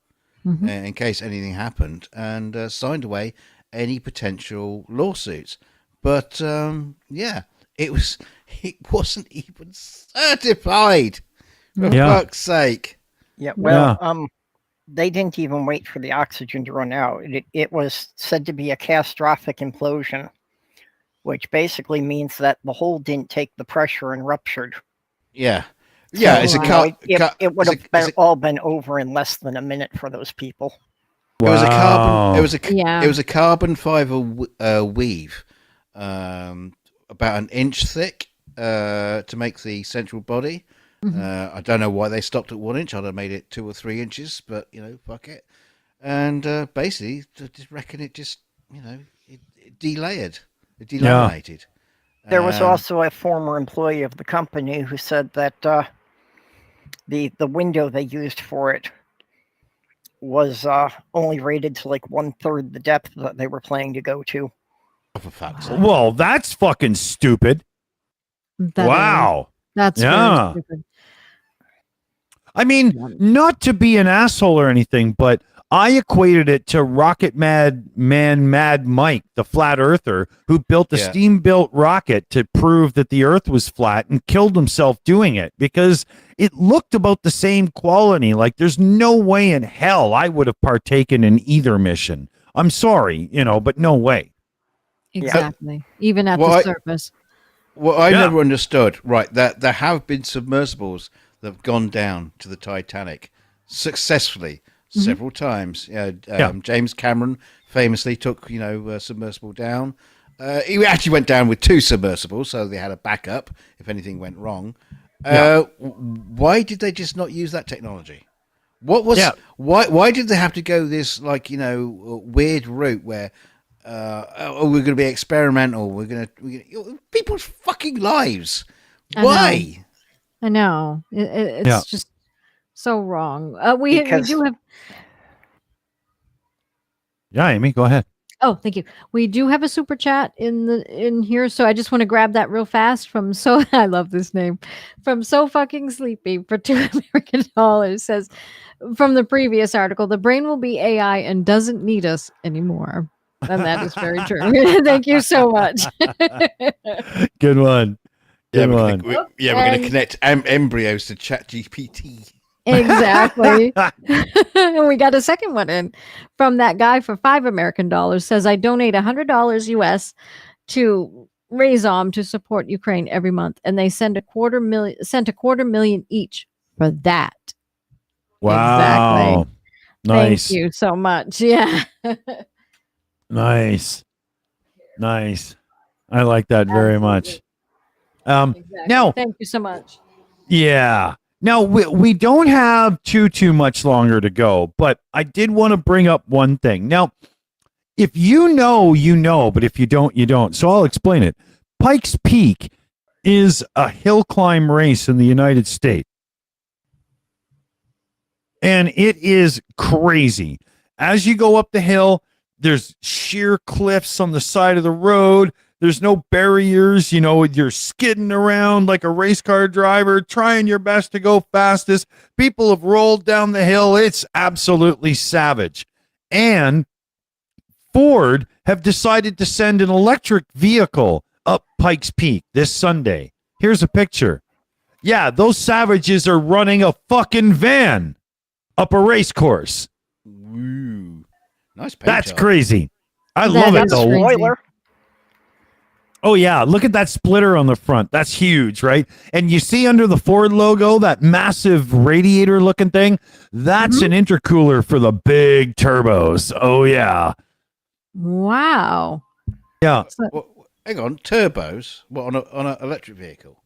in case anything happened, and signed away any potential lawsuits. But it wasn't even certified. For fuck's sake. Yeah, well, they didn't even wait for the oxygen to run out. It was said to be a catastrophic implosion, which basically means that the hole didn't take the pressure and ruptured. Yeah. Yeah, so, it would have all been over in less than a minute for those people. Wow. It was a carbon fiber weave, about an inch thick, to make the central body. I don't know why they stopped at 1 inch. I'd have made it 2 or 3 inches, but fuck it. And basically, I just reckon it just it delayered, it delaminated. There was also a former employee of the company who said that the window they used for it was only rated to like 1/3 the depth that they were planning to go to. Oh, for fuck's sake. Well, that's fucking stupid. Wow. That's really stupid. Not to be an asshole or anything, but I equated it to Rocket Mad Mike, the flat earther, who built a steam-built rocket to prove that the earth was flat and killed himself doing it because it looked about the same quality. Like, there's no way in hell I would have partaken in either mission. I'm sorry, but no way. Exactly. Even at the surface. Well, I never understood, right, that there have been submersibles that have gone down to the Titanic successfully several times. James Cameron famously took, a submersible down. He actually went down with 2 submersibles, so they had a backup if anything went wrong. Why did they just not use that technology? Why did they have to go this, weird route where oh, we're going to be experimental. We're going to people's fucking lives. I know. Why? I know. It's Yeah. just so wrong. We Because- do have. Yeah, Amy, go ahead. Oh, thank you. We do have a super chat in here, so I just want to grab that real fast from so I love this name from So Fucking Sleepy for $2 says from the previous article, the brain will be AI and doesn't need us anymore, and that is very true. Thank you so much. Good one. Yeah, Good we're one. going to connect embryos to ChatGPT. Exactly. And we got a second one in from that guy for $5 American says I donate $100 US to Raison to support Ukraine every month, and they sent a quarter million each for that. Wow. Exactly. Nice. Thank you so much. Yeah. Nice. Nice. I like that very much. Exactly. Now, thank you so much. yeah. Now we don't have too much longer to go, but I did want to bring up one thing. Now, if you know, but if you don't, you don't. So I'll explain it. Pikes Peak is a hill climb race in the United States. And it is crazy. As you go up the hill, there's sheer cliffs on the side of the road. There's no barriers. You're skidding around like a race car driver, trying your best to go fastest. People have rolled down the hill. It's absolutely savage. And Ford have decided to send an electric vehicle up Pikes Peak this Sunday. Here's a picture. Yeah, those savages are running a fucking van up a race course. Woo. Nice paint That's job. crazy. I That love it is though. crazy. Spoiler. Oh yeah, look at that splitter on the front. That's huge, right? And you see under the Ford logo that massive radiator looking thing? That's an intercooler for the big turbos. Oh yeah. Wow. Yeah. Hang on, turbos? What, on an electric vehicle?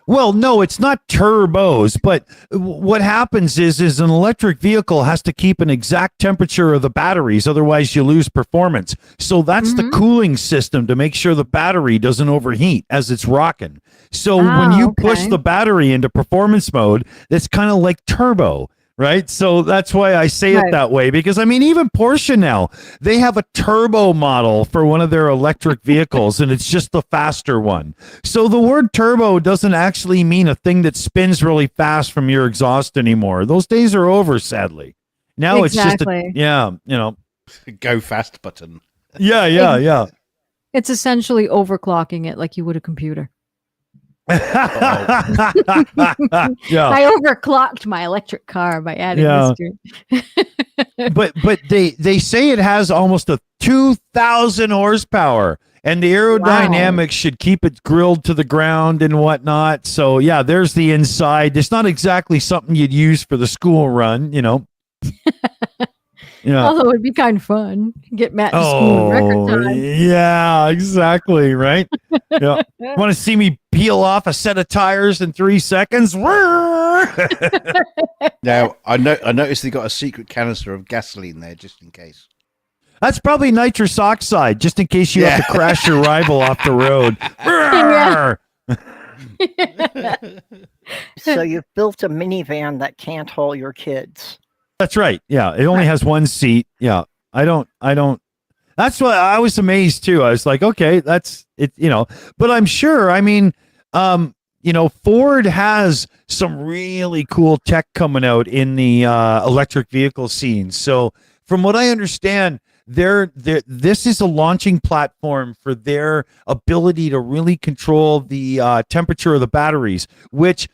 Well, no, it's not turbos, but what happens is an electric vehicle has to keep an exact temperature of the batteries, otherwise you lose performance. So that's the cooling system to make sure the battery doesn't overheat as it's rocking. So when you push the battery into performance mode, it's kind of like turbo. Right. So that's why I say it that way, because I mean, even Porsche now, they have a turbo model for one of their electric vehicles, and it's just the faster one. So the word turbo doesn't actually mean a thing that spins really fast from your exhaust anymore. Those days are over, sadly. Now it's just Go fast button. Yeah. It's essentially overclocking it like you would a computer. Yeah. I overclocked my electric car by adding this to it. but they say it has almost a 2,000 horsepower, and the aerodynamics should keep it grilled to the ground and whatnot. So yeah, there's the inside. It's not exactly something you'd use for the school run, Yeah. Although it'd be kind of fun. Get Matt to school in record time. Yeah, exactly. Right. Yeah. Want to see me peel off a set of tires in 3 seconds? Now, I noticed they got a secret canister of gasoline there just in case. That's probably nitrous oxide, just in case you have to crash your rival off the road. So you've built a minivan that can't haul your kids. That's right. Yeah. It only has one seat. Yeah. I don't. That's what I was amazed too. I was like, okay, that's it, but I'm sure, I mean, Ford has some really cool tech coming out in the electric vehicle scene. So from what I understand, this is a launching platform for their ability to really control the temperature of the batteries, which,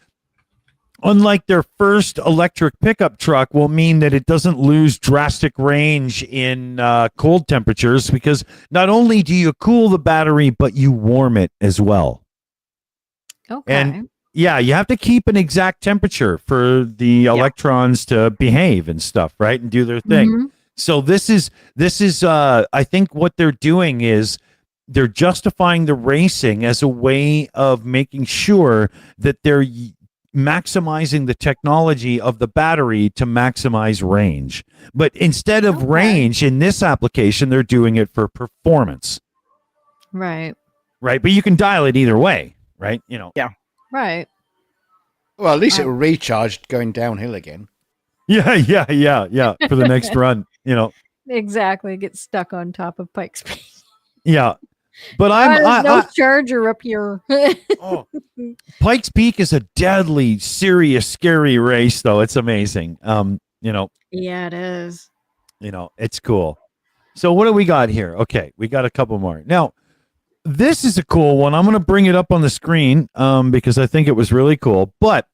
unlike their first electric pickup truck, will mean that it doesn't lose drastic range in cold temperatures, because not only do you cool the battery, but you warm it as well. Okay. And yeah, you have to keep an exact temperature for the electrons to behave and stuff, right? And do their thing. So this is I think what they're doing is they're justifying the racing as a way of making sure that they're maximizing the technology of the battery to maximize range. But instead of range in this application, they're doing it for performance. Right. Right. But you can dial it either way. Right. You know. Yeah. Right. Well, at least it will recharge going downhill again. Yeah. For the next run, you know. Exactly. Get stuck on top of Pike's Peak. Yeah. But There's no charger up here. Pikes Peak is a deadly, serious, scary race, though. It's amazing. You know. Yeah, it is. You know, it's cool. So what do we got here? Okay, we got a couple more. Now, this is a cool one. I'm going to bring it up on the screen because I think it was really cool. But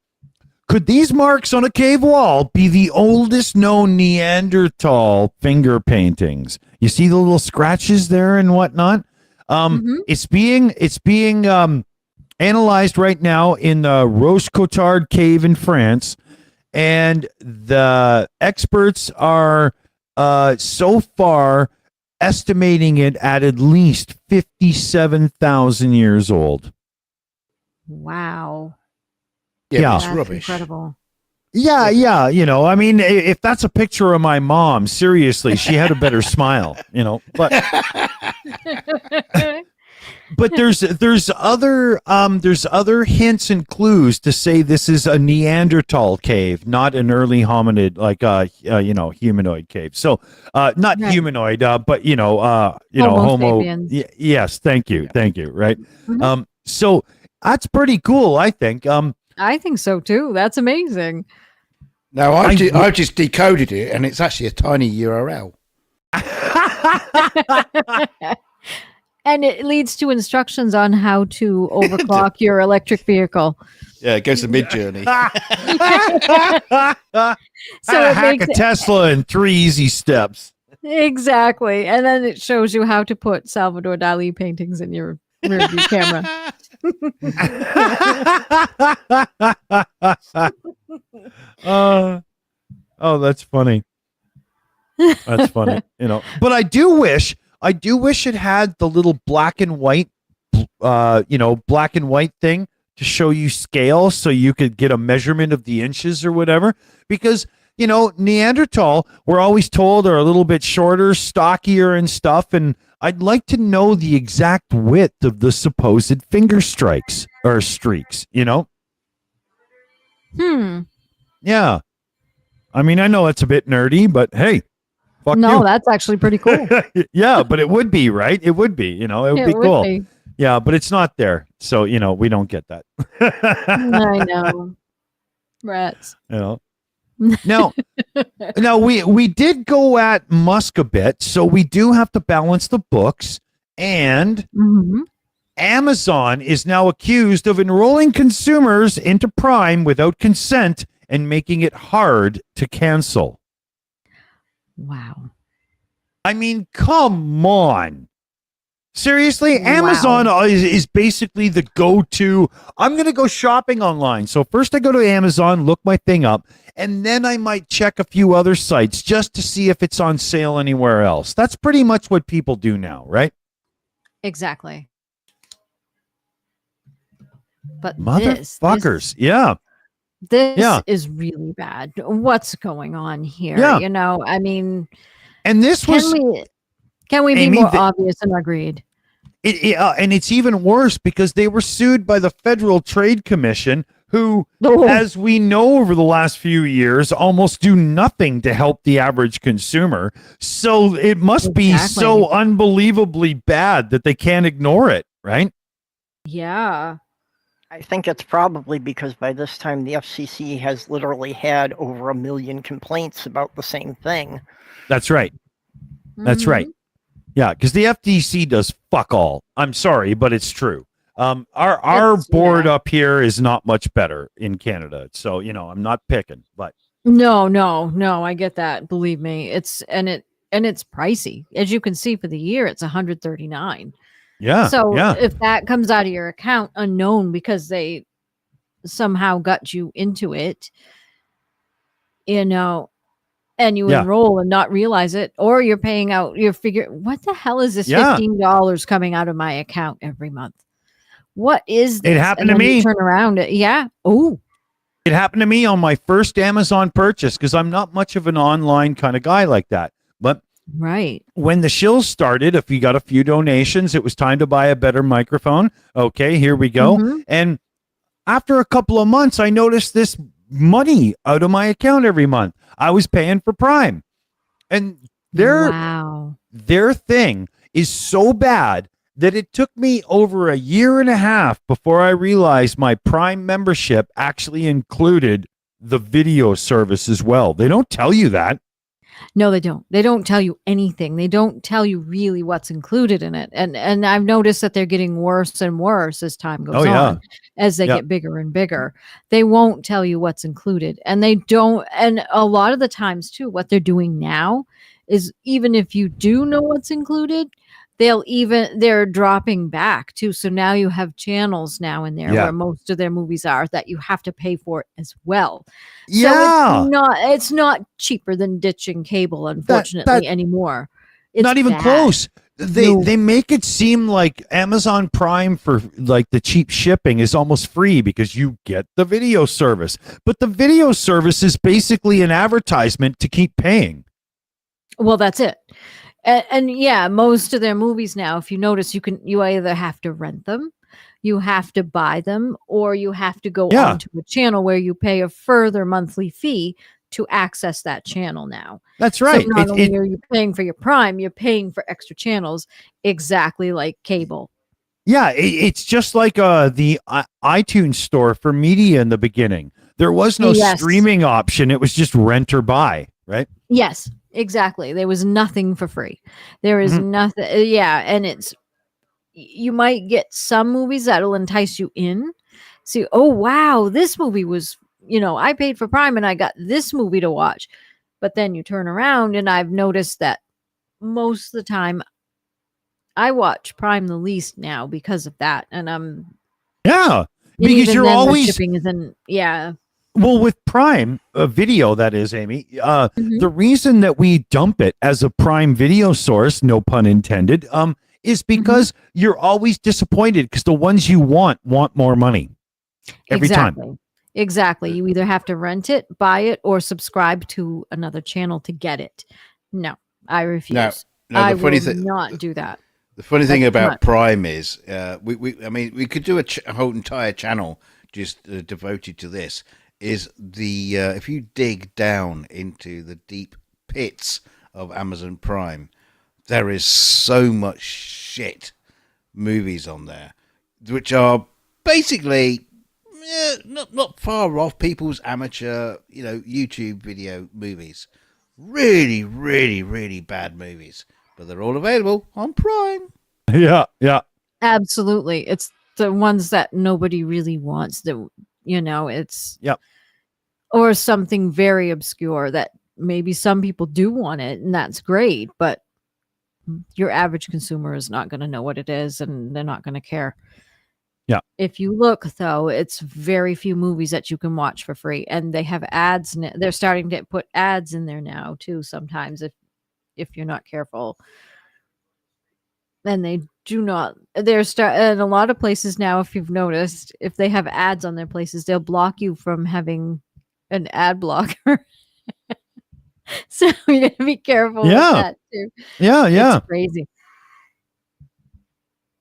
could these marks on a cave wall be the oldest known Neanderthal finger paintings? You see the little scratches there and whatnot? It's being analyzed right now in the Roche-Cotard cave in France, and the experts are so far estimating it at least 57,000 years old. Wow. Yeah, it's That's rubbish. incredible. Yeah. You know, I mean, if that's a picture of my mom, seriously, she had a better smile. You know, but there's other hints and clues to say this is a Neanderthal cave, not an early hominid like humanoid cave. So not humanoid, but Homo. sapiens. Yes, thank you, right. So that's pretty cool, I think. I think so too. That's amazing. Now I've just decoded it, and it's actually a tiny URL. And it leads to instructions on how to overclock your electric vehicle. Yeah, it goes to Mid-Journey. So it hack makes a Tesla in 3 easy steps. Exactly. And then it shows you how to put Salvador Dali paintings in your rear view camera. Oh, that's funny. That's funny. You know, but I do wish it had the little black and white thing to show you scale, so you could get a measurement of the inches or whatever. Because, you know, Neanderthal, we're always told, are a little bit shorter, stockier and stuff. And I'd like to know the exact width of the supposed finger strikes or streaks, you know? Yeah. I mean, I know it's a bit nerdy, but hey, fuck No, you. that's actually pretty cool. Yeah, but it would be, right? It would be, you know, it would be cool. be. Yeah, but it's not there. So, you know, we don't get that. I know. Rats. You know. Now we did go at Musk a bit, so we do have to balance the books, and Amazon is now accused of enrolling consumers into Prime without consent and making it hard to cancel. Wow. I mean, come on. Seriously, Amazon is basically the go-to. I'm going to go shopping online. So first I go to Amazon, look my thing up, and then I might check a few other sites just to see if it's on sale anywhere else. That's pretty much what people do now, right? Exactly. But motherfuckers, this is really bad. What's going on here? Yeah. You know, I mean, and this was. Can we be more obvious and agreed? And it's even worse because they were sued by the Federal Trade Commission, who, as we know over the last few years, almost do nothing to help the average consumer. So it must be so unbelievably bad that they can't ignore it, right? Yeah. I think it's probably because by this time the FCC has literally had over 1 million complaints about the same thing. That's right. That's right. Yeah, because the FTC does fuck all. I'm sorry, but it's true. Our board up here is not much better in Canada. So, you know, I'm not picking, but No, I get that. Believe me. It's pricey. As you can see for the year, it's $139. Yeah. So if that comes out of your account unknown because they somehow got you into it, you know, and you enroll and not realize it, or you're paying out, you're figuring, what the hell is this $15 coming out of my account every month? What is this? It happened and to then you me. turn around. Oh, It happened to me on my first Amazon purchase because I'm not much of an online kind of guy like that. But Right. when the Shills started, if you got a few donations, it was time to buy a better microphone. Okay, here we go. Mhm. And after a couple of months, I noticed this money out of my account every month. I was paying for Prime. And Wow. their thing is so bad that it took me over a year and a half before I realized my Prime membership actually included the video service as well. They don't tell you that. No, they don't. They don't tell you anything. They don't tell you really what's included in it. And I've noticed that they're getting worse and worse as time goes Oh, yeah. on, as they Yeah. get bigger and bigger. They won't tell you what's included. And they don't, and a lot of the times too, what they're doing now is, even if you do know what's included, they're dropping back too. So now you have channels now in there Yeah. where most of their movies are that you have to pay for as well. Yeah. So it's not cheaper than ditching cable, unfortunately, anymore. It's Not even bad. close. No. They make it seem like Amazon Prime for like the cheap shipping is almost free because you get the video service. But the video service is basically an advertisement to keep paying. Well, that's it. And yeah, most of their movies now, if you notice, you either have to rent them, you have to buy them, or you have to go Yeah. onto a channel where you pay a further monthly fee to access that channel now. That's right. So not only are you paying for your Prime, you're paying for extra channels, exactly like cable. Yeah, it's just like the iTunes store for media in the beginning. There was no Yes. streaming option. It was just rent or buy, right? Yes, exactly. There was nothing for free. There is nothing. Yeah, and you might get some movies that'll entice you in. See, oh wow, this movie was, I paid for Prime and I got this movie to watch. But then you turn around and I've noticed that most of the time I watch Prime the least now because of that. And Yeah, and because even you're then the always shipping isn't. Yeah. well with Prime video. That is, Amy. Mhm. The reason that we dump it as a Prime video source, no pun intended, is because you're always disappointed because the ones you want more money every time. Exactly. You either have to rent it, buy it, or subscribe to another channel to get it. No, I refuse. no, I the funny will thing- not do that. The funny thing That's too about much. Prime is, we could do a whole entire channel just devoted to this. Is the if you dig down into the deep pits of Amazon Prime, there is so much shit movies on there, which are basically not far off people's amateur, YouTube video movies. Really, really, really bad movies, but they're all available on Prime. Yeah. Absolutely. It's the ones that nobody really wants, that, it's Yep. or something very obscure that maybe some people do want it, and that's great, but your average consumer is not going to know what it is, and they're not going to care. Yeah. If you look, though, it's very few movies that you can watch for free, and they have ads. They're starting to put ads in there now too. Sometimes, if you're not careful, and they do not. And a lot of places now, if you've noticed, if they have ads on their places, they'll block you from having an ad blocker. So you got to be careful with that too. Yeah. It's crazy.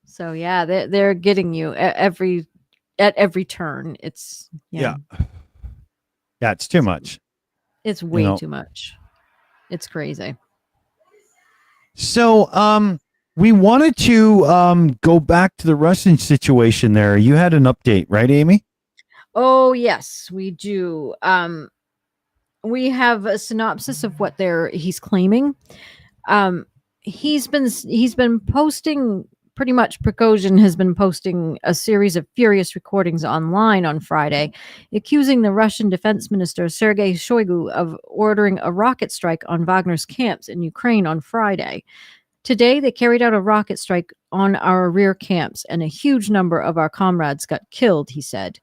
So yeah, they're getting you at every turn. It's Yeah, it's too much. It's way know. too much. It's crazy. So, we wanted to go back to the Russian situation there. You had an update, right, Amy? Oh yes, we do. We have a synopsis of what he's claiming. He's been posting, pretty much Prigozhin has been posting a series of furious recordings online on Friday, accusing the Russian defense minister Sergei Shoigu of ordering a rocket strike on Wagner's camps in Ukraine on Friday. Today, they carried out a rocket strike on our rear camps, and a huge number of our comrades got killed, he said.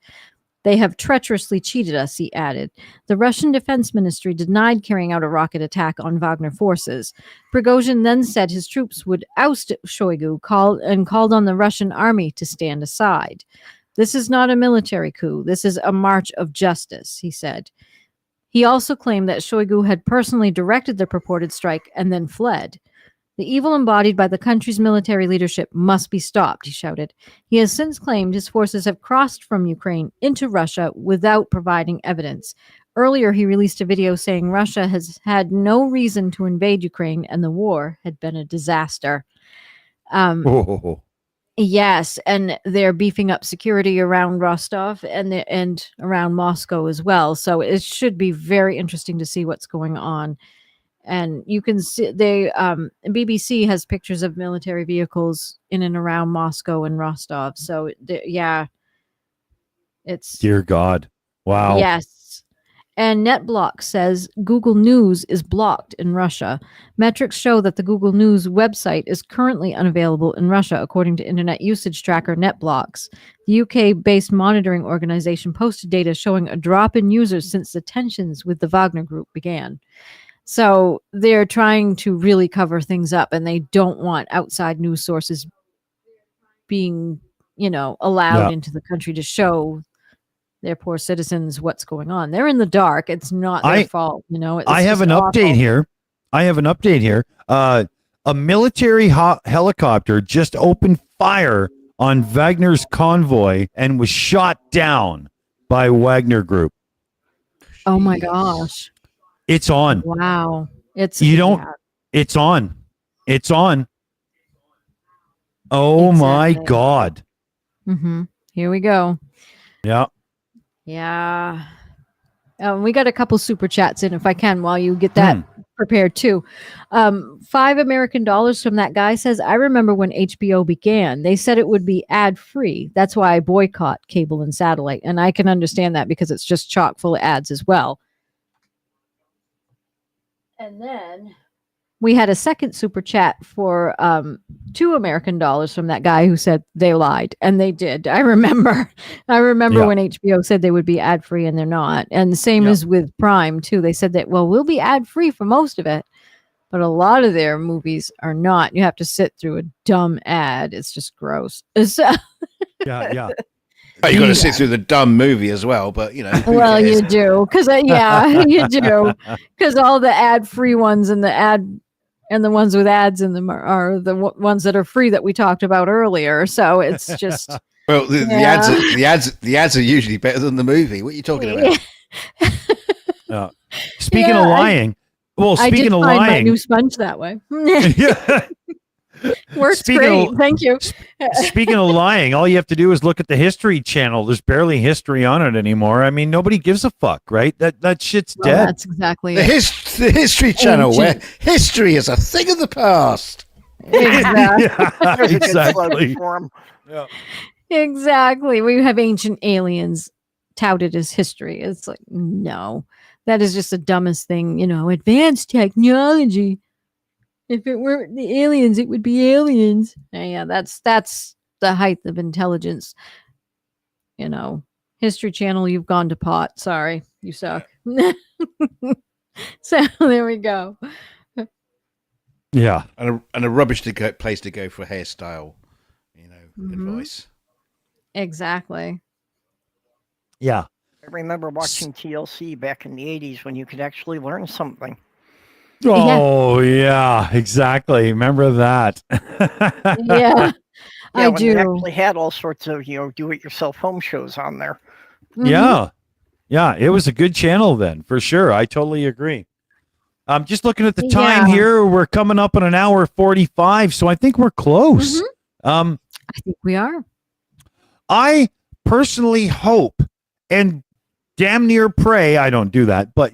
They have treacherously cheated us, he added. The Russian Defense Ministry denied carrying out a rocket attack on Wagner forces. Prigozhin then said his troops would oust Shoigu, called on the Russian army to stand aside. This is not a military coup. This is a march of justice, he said. He also claimed that Shoigu had personally directed the purported strike and then fled. The evil embodied by the country's military leadership must be stopped, he shouted. He has since claimed his forces have crossed from Ukraine into Russia without providing evidence. Earlier, he released a video saying Russia has had no reason to invade Ukraine and the war had been a disaster. Yes, and they're beefing up security around Rostov and around Moscow as well. So it should be very interesting to see what's going on. And you can see BBC has pictures of military vehicles in and around Moscow and Rostov. So yeah, it's Dear God. Wow. yes. And NetBlock says Google News is blocked in Russia. Metrics show that the Google News website is currently unavailable in Russia, according to internet usage tracker NetBlocks. The UK-based monitoring organization posted data showing a drop in users since the tensions with the Wagner Group began. So they're trying to really cover things up, and they don't want outside news sources being, allowed into the country to show their poor citizens what's going on. They're in the dark. It's not their fault. I have an update here. A military helicopter just opened fire on Wagner's convoy and was shot down by Wagner Group. Oh my gosh. It's on. Wow. It's on. It's on. Oh my God. Mm-hmm. Here we go. Yeah. Yeah. We got a couple super chats in, if I can, while you get that prepared too. $5 American from that guy says, I remember when HBO began, they said it would be ad free. That's why I boycott cable and satellite. And I can understand that because it's just chock full of ads as well. And then we had a second super chat for $2 American from that guy who said they lied, and they did. I remember when HBO said they would be ad free, and they're not. And the same as with Prime too. They said that we'll be ad free for most of it, but a lot of their movies are not. You have to sit through a dumb ad. It's just gross. Yeah. Oh, you got to sit through the dumb movie as well, but Well, you do, because you do, because all the ad-free ones and the ones with ads in them are the ones that are free that we talked about earlier. So it's just well, the ads are usually better than the movie. What are you talking about? Speaking of lying, speaking of lying, my new sponge that way. Yeah. Works great. Thank you. Speaking of lying, all you have to do is look at the History Channel. There's barely history on it anymore. I mean, nobody gives a fuck, right? That shit's dead. That's exactly the History Channel, where history is a thing of the past. Exactly. Yeah. Exactly. We have ancient aliens touted as history. It's like, no, that is just the dumbest thing. Advanced technology. If it weren't the aliens, it would be aliens. Yeah, that's the height of intelligence. History Channel, you've gone to pot. Sorry, you suck. So there we go. Yeah, and a rubbish place to go for hairstyle, advice. Exactly. Yeah. I remember watching TLC back in the 80s when you could actually learn something. Oh, yeah, exactly. Remember that. Yeah, I do. They actually had all sorts of, do-it-yourself home shows on there. Mm-hmm. Yeah, it was a good channel then, for sure. I totally agree. I'm just looking at the time here. We're coming up on an hour 45, so I think we're close. I think we are. I personally hope and damn near pray, I don't do that, but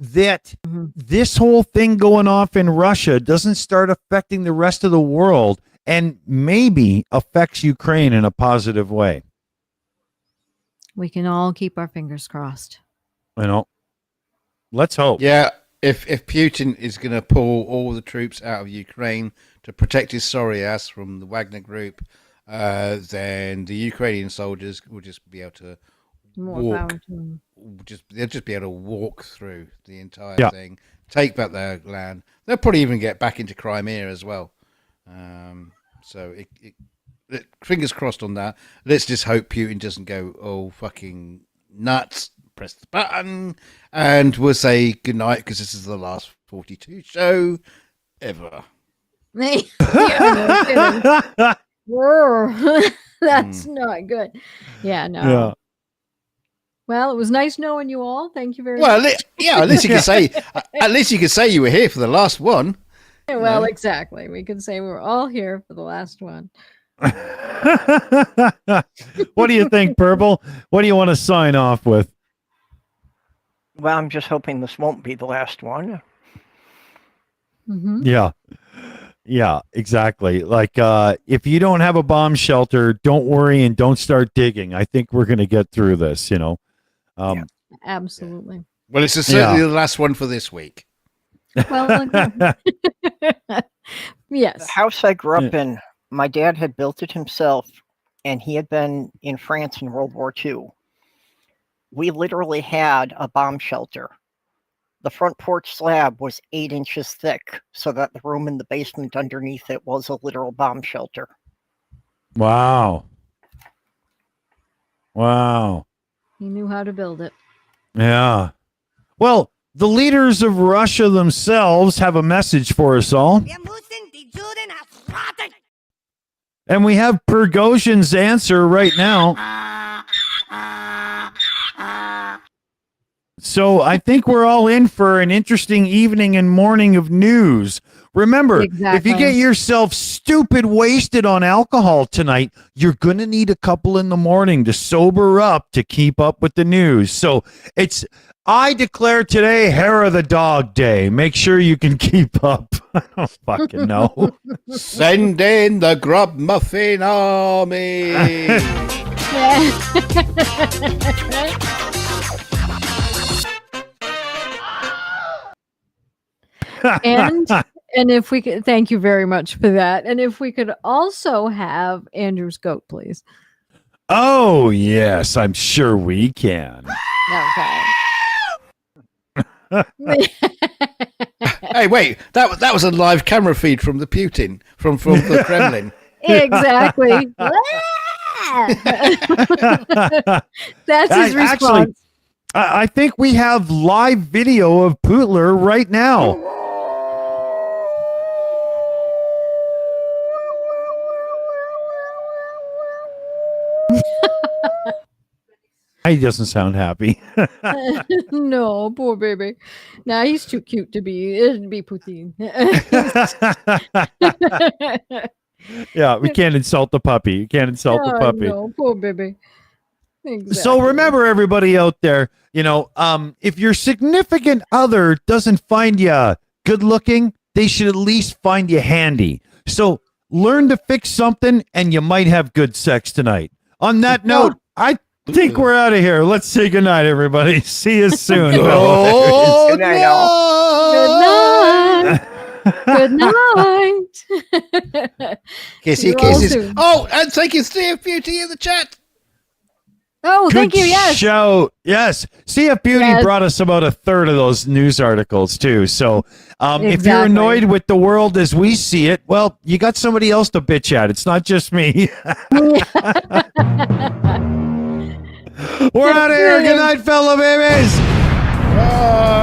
that this whole thing going off in Russia doesn't start affecting the rest of the world and maybe affects Ukraine in a positive way. We can all keep our fingers crossed. Let's hope. Yeah, if Putin is going to pull all the troops out of Ukraine to protect his sorry ass from the Wagner Group, then the Ukrainian soldiers will just be able to walk. They'll just be able to walk through the entire thing, take back their land. They'll probably even get back into Crimea as well. So fingers crossed on that. Let's just hope Putin doesn't go, oh, fucking nuts. Press the button. And we'll say goodnight because this is the last 42 show ever. Yeah, no kidding. Whoa. That's not good. Yeah, no. Yeah. Well, it was nice knowing you all. Thank you very Well, much. at least you can say, you were here for the last one. Well, exactly. We can say we were all here for the last one. What do you think, Purple? What do you want to sign off with? Well, I'm just hoping this won't be the last one. Mm-hmm. Yeah, exactly. Like, if you don't have a bomb shelter, don't worry and don't start digging. I think we're going to get through this, you know. Absolutely. Well, it's certainly the last one for this week. Well, yes. The house I grew up in, my dad had built it himself, and he had been in France in World War II. We literally had a bomb shelter. The front porch slab was 8 inches thick, so that the room in the basement underneath it was a literal bomb shelter. Wow. He knew how to build it. Yeah. Well, the leaders of Russia themselves have a message for us all. And we have Prigozhin's answer right now. So I think we're all in for an interesting evening and morning of news. Remember, if you get yourself stupid wasted on alcohol tonight, you're going to need a couple in the morning to sober up to keep up with the news. So I declare today Hair of the Dog Day. Make sure you can keep up. I don't fucking know. Send in the Grub Muffin Army. And if we could, thank you very much for that. And if we could also have Andrew's goat, please. Oh, yes, I'm sure we can. Okay. Hey, wait, that was a live camera feed from the Putin, from the Kremlin. Exactly. That's his response. Actually, I think we have live video of Putler right now. He doesn't sound happy. No, poor baby. Nah, he's too cute to be Putin. Yeah, we can't insult the puppy. You can't insult the puppy. No, poor baby. Exactly. So remember, everybody out there, if your significant other doesn't find you good looking, they should at least find you handy. So learn to fix something and you might have good sex tonight. On that note, I think we're out of here. Let's say goodnight, everybody. See you soon. Oh, Good night, all. Good night. Kissy kisses. Oh, and thank you, Steve Beauty, in the chat. Oh, thank you. Yes. Show. Yes. CF Beauty brought us about a third of those news articles, too. So if you're annoyed with the world as we see it, well, you got somebody else to bitch at. It's not just me. We're out of here. Good night, fellow babies. Bye.